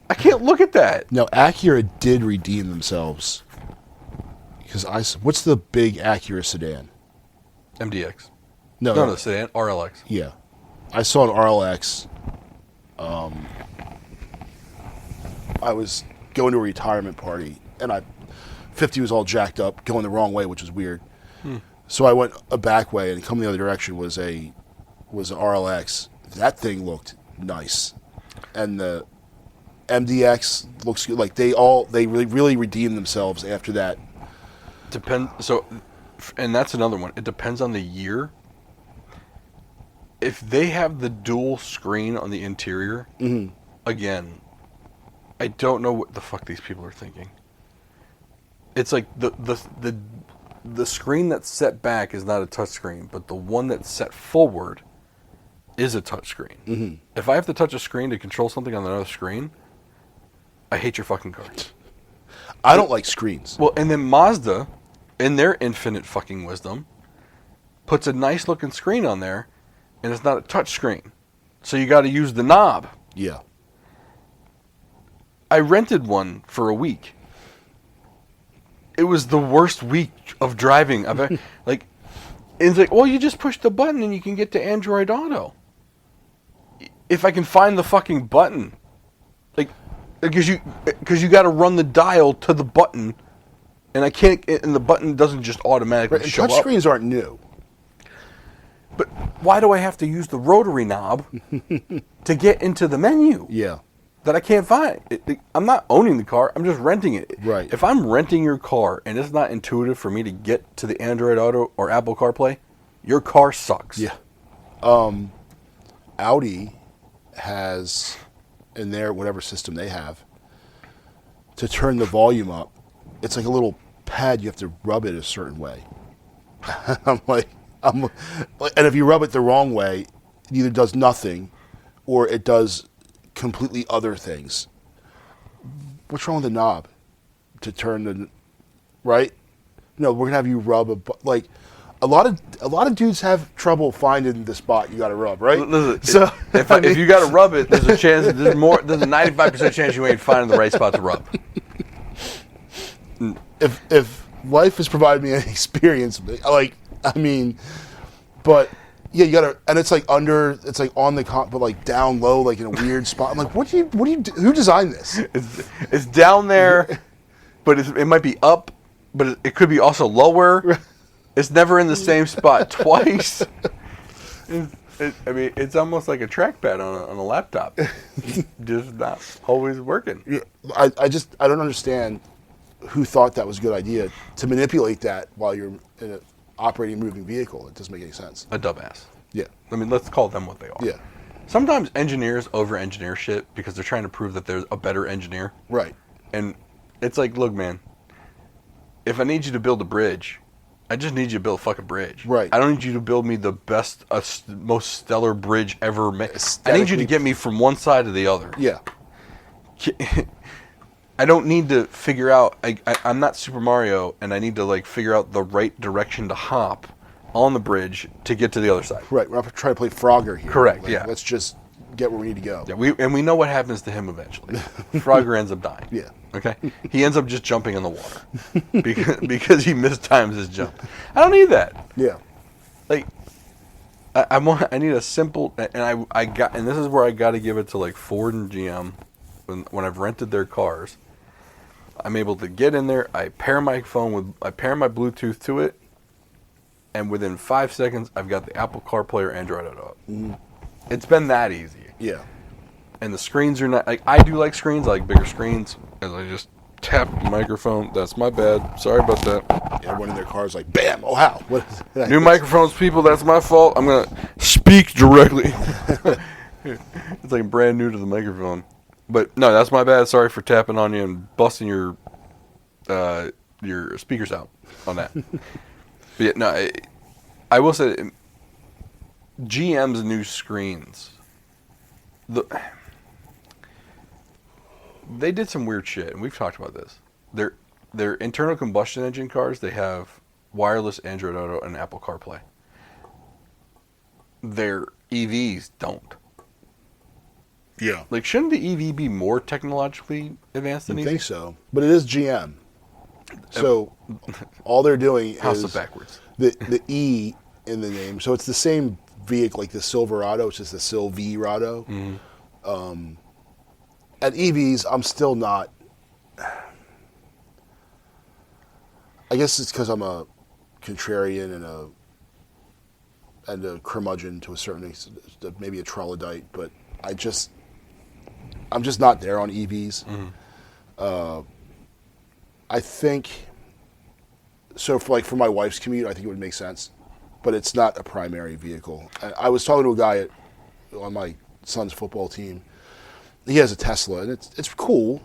A: I can't look at that.
B: Now Acura did redeem themselves. Because what's the big Acura sedan?
A: MDX.
B: No,
A: No, sedan. RLX.
B: Yeah. I saw an RLX. I was going to a retirement party, and 50 was all jacked up, going the wrong way, which was weird. So I went a back way, and coming the other direction was an RLX. That thing looked nice, and the MDX looks good. Like they really redeemed themselves after that.
A: And that's another one. It depends on the year. If they have the dual screen on the interior, again, I don't know what the fuck these people are thinking. It's like the screen that's set back is not a touch screen, but the one that's set forward is a touch screen. Mm-hmm. If I have to touch a screen to control something on another screen, I hate your fucking car.
B: I don't like screens.
A: Well, and then Mazda, in their infinite fucking wisdom, puts a nice looking screen on there, and it's not a touch screen. So you got to use the knob.
B: Yeah.
A: I rented one for a week. It was the worst week of driving I've ever. Like, it's like, well, you just push the button and you can get to Android Auto. If I can find the fucking button, like, because you got to run the dial to the button, and I can't, and the button doesn't just automatically show up.
B: Touchscreens aren't new.
A: But why do I have to use the rotary knob to get into the menu?
B: Yeah.
A: That I can't find. I'm not owning the car. I'm just renting it.
B: Right.
A: If I'm renting your car and it's not intuitive for me to get to the Android Auto or Apple CarPlay, your car sucks.
B: Yeah. Audi has, in their whatever system they have, to turn the volume up, it's like a little pad. You have to rub it a certain way. I'm like, and if you rub it the wrong way, it either does nothing, or it does completely other things. What's wrong with the knob to turn the right? No, we're gonna have you rub a lot of dudes have trouble finding the spot you got to rub, right?
A: Listen,
B: So
A: if you got to rub it, there's a chance. There's a 95% chance you ain't finding the right spot to rub.
B: if life has provided me an experience, but yeah, you gotta, and it's like it's like on the but like down low, like in a weird spot. I'm like, what do you do? Who designed this?
A: It's down there, but it might be up, but it could be also lower. It's never in the same spot twice. It's almost like a trackpad on a laptop. Just not always working.
B: Yeah, I don't understand who thought that was a good idea to manipulate that while you're in an operating moving vehicle. It doesn't make any sense.
A: A dumbass.
B: Yeah.
A: I mean, let's call them what they are.
B: Yeah.
A: Sometimes engineers over-engineer shit because they're trying to prove that they're a better engineer.
B: Right.
A: And it's like, look, man, if I need you to build a bridge, I just need you to build a fucking bridge.
B: Right.
A: I don't need you to build me the best, most stellar bridge ever made. I need you to get me from one side to the other.
B: Yeah.
A: I don't need to figure out. I'm not Super Mario, and I need to like figure out the right direction to hop on the bridge to get to the other side.
B: Right, we're not trying to play Frogger here.
A: Correct.
B: Like,
A: Yeah.
B: let's just get where we need to go.
A: Yeah. We know what happens to him eventually. Frogger ends up dying.
B: Yeah.
A: Okay. He ends up just jumping in the water because he mistimes his jump. I don't need that.
B: Yeah.
A: Like, I need a simple, and and this is where I got to give it to like Ford and GM when I've rented their cars. I'm able to get in there. I pair my Bluetooth to it, and within 5 seconds, I've got the Apple CarPlay or Android Auto. It's been that easy.
B: Yeah.
A: And the screens are not like I do like screens. I like bigger screens, and I just tap the microphone. That's my bad. Sorry about that.
B: Everyone in their car is like, bam, oh, how? What is that?
A: New microphones, people. That's my fault. I'm gonna speak directly. It's like brand new to the microphone. But no, that's my bad. Sorry for tapping on you and busting your speakers out on that. But yeah, no, I will say GM's new screens. They did some weird shit, and we've talked about this. Their internal combustion engine cars, they have wireless Android Auto and Apple CarPlay. Their EVs don't.
B: Yeah.
A: Like, shouldn't the EV be more technologically advanced than
B: I
A: EV?
B: think so. But it is GM. So all they're doing
A: House
B: is
A: of backwards.
B: the E in the name. So it's the same vehicle, like the Silverado. It's just the Silverado.
A: Mm-hmm.
B: At EVs, I'm still not. I guess it's because I'm a contrarian and a curmudgeon to a certain extent, maybe a troglodyte, but I'm just not there on EVs.
A: Mm-hmm.
B: I think so. For my wife's commute, I think it would make sense, but it's not a primary vehicle. I was talking to a guy on my son's football team. He has a Tesla, and it's cool,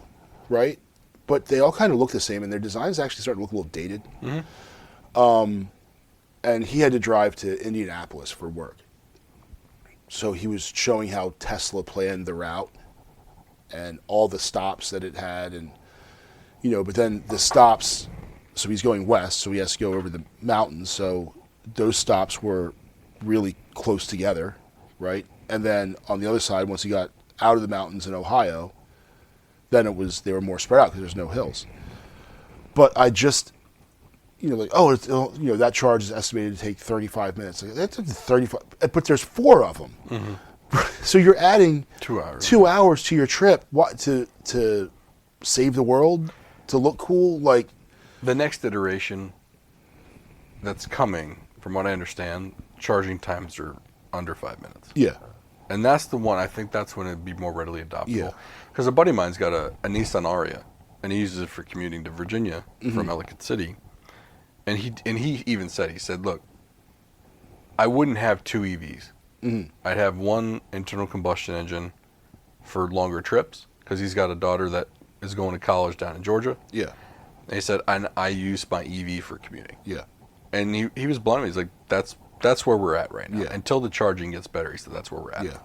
B: right? But they all kind of look the same, and their designs actually start to look a little dated.
A: Mm-hmm.
B: And he had to drive to Indianapolis for work. So he was showing how Tesla planned the route and all the stops that it had, and but then the stops. So he's going west, so he has to go over the mountains. So those stops were really close together, right? And then on the other side, once he got out of the mountains in Ohio, then they were more spread out because there's no hills. But I just, that charge is estimated to take 35 minutes. Like, that took 35, but there's 4 of them. Mm-hmm. So you're adding
A: 2 hours.
B: 2 hours to your trip. What to save the world, to look cool, like
A: The next iteration that's coming, from what I understand, charging times are under 5 minutes.
B: Yeah.
A: And that's the one, I think that's when it'd be more readily adoptable.
B: Yeah.
A: Because a buddy of mine's got a Nissan Aria, and he uses it for commuting to Virginia from Ellicott City. And he even said, look, I wouldn't have 2 EVs. Mm-hmm. I'd have one internal combustion engine for longer trips, because he's got a daughter that is going to college down in Georgia.
B: Yeah.
A: And he said, I use my EV for commuting.
B: Yeah.
A: And he was blunt. He's like, that's where we're at right now.
B: Yeah.
A: Until the charging gets better, he said that's where we're at.
B: Yeah.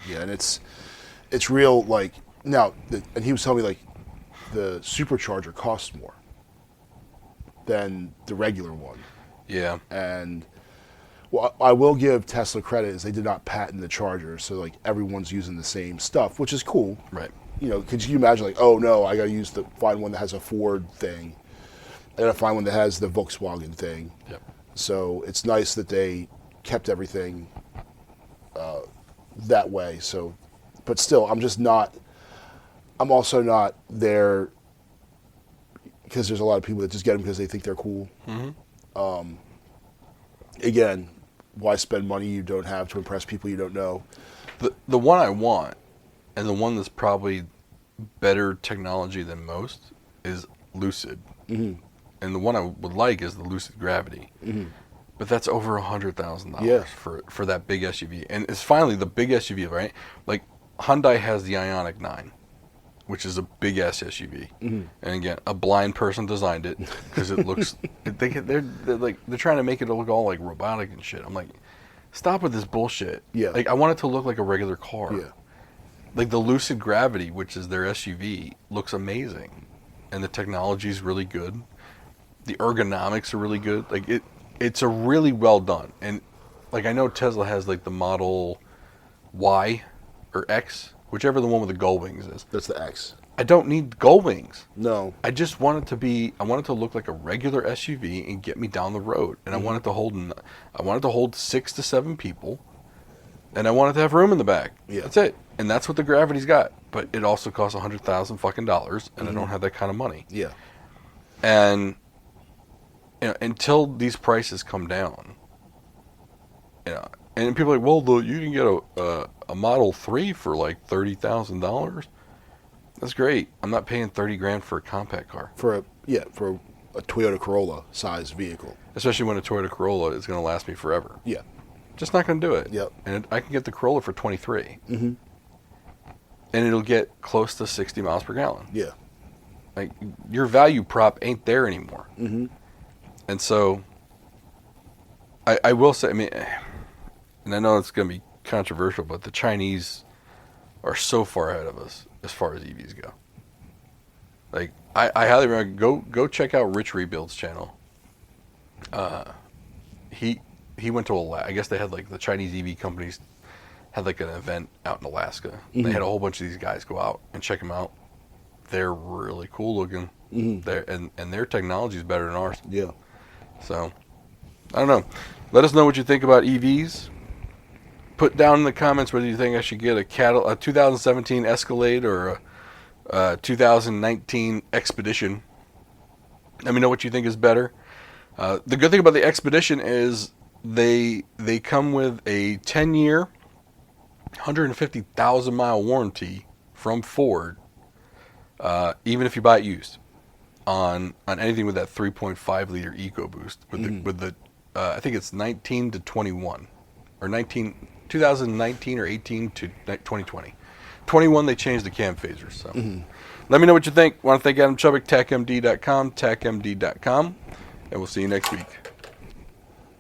B: Yeah, and it's real, like, now, and he was telling me, like, the supercharger costs more than the regular one.
A: Yeah.
B: And, well, I will give Tesla credit is they did not patent the charger, so, like, everyone's using the same stuff, which is cool.
A: Right.
B: Could you imagine, like, oh, no, I got to find one that has a Ford thing. I got to find one that has the Volkswagen thing.
A: Yep.
B: So it's nice that they kept everything that way. So, but still, I'm also not there because there's a lot of people that just get them because they think they're cool. Mm-hmm. Again, why spend money you don't have to impress people you don't know?
A: The one I want, and the one that's probably better technology than most, is Lucid. Mm-hmm. And the one I would like is the Lucid Gravity. Mm-hmm. But that's over $100,000 for that big SUV. And it's finally the big SUV, right? Like, Hyundai has the Ioniq 9, which is a big-ass SUV. Mm-hmm. And again, a blind person designed it because it looks... they're trying to make it look all, like, robotic and shit. I'm like, stop with this bullshit.
B: Yeah.
A: Like, I want it to look like a regular car.
B: Yeah.
A: like the Lucid Gravity, which is their SUV, looks amazing, and the technology is really good. The ergonomics are really good. Like it's a really well done. And like I know Tesla has like the Model Y or X, whichever the one with the gull wings is.
B: That's the X.
A: I don't need gull wings.
B: No.
A: I just want it to be. I want it to look like a regular SUV and get me down the road. And I want it to hold. I want it to hold 6 to 7 people. And I want it to have room in the back.
B: Yeah.
A: That's it. And that's what the Gravity's got. But it also costs $100,000 fucking dollars, and I don't have that kind of money.
B: Yeah.
A: And until these prices come down, and people are like, well, you can get a Model 3 for like $30,000. That's great. I'm not paying $30,000 for a compact car.
B: For a Toyota Corolla size vehicle.
A: Especially when a Toyota Corolla is going to last me forever.
B: Yeah.
A: Just not going to do it.
B: Yep.
A: And I can get the Corolla for 23.
B: Mm-hmm.
A: And it'll get close to 60 miles per gallon.
B: Yeah.
A: Like your value prop ain't there anymore.
B: Mm-hmm.
A: And so I will say, I mean, and I know it's going to be controversial, but the Chinese are so far ahead of us as far as EVs go. Like, I highly recommend go check out Rich Rebuild's channel. He went to I guess they had like the Chinese EV companies had like an event out in Alaska. Mm-hmm. They had a whole bunch of these guys go out and check them out. They're really cool looking. Mm-hmm. And their technology is better than ours.
B: Yeah.
A: So I don't know. Let us know what you think about EVs. Put down in the comments whether you think I should get a 2017 Escalade or a 2019 Expedition. Let me know what you think is better. The good thing about the Expedition is they come with a 10-year, 150,000-mile warranty from Ford, even if you buy it used, on anything with that 3.5 liter EcoBoost with the I think it's 19 to 21 or 2019 or 18 to 2020. 21 they changed the cam phasers. So let me know what you think. Want to thank Adam Chubbuck, TACMD.com, TACMD.com, and we'll see you next week.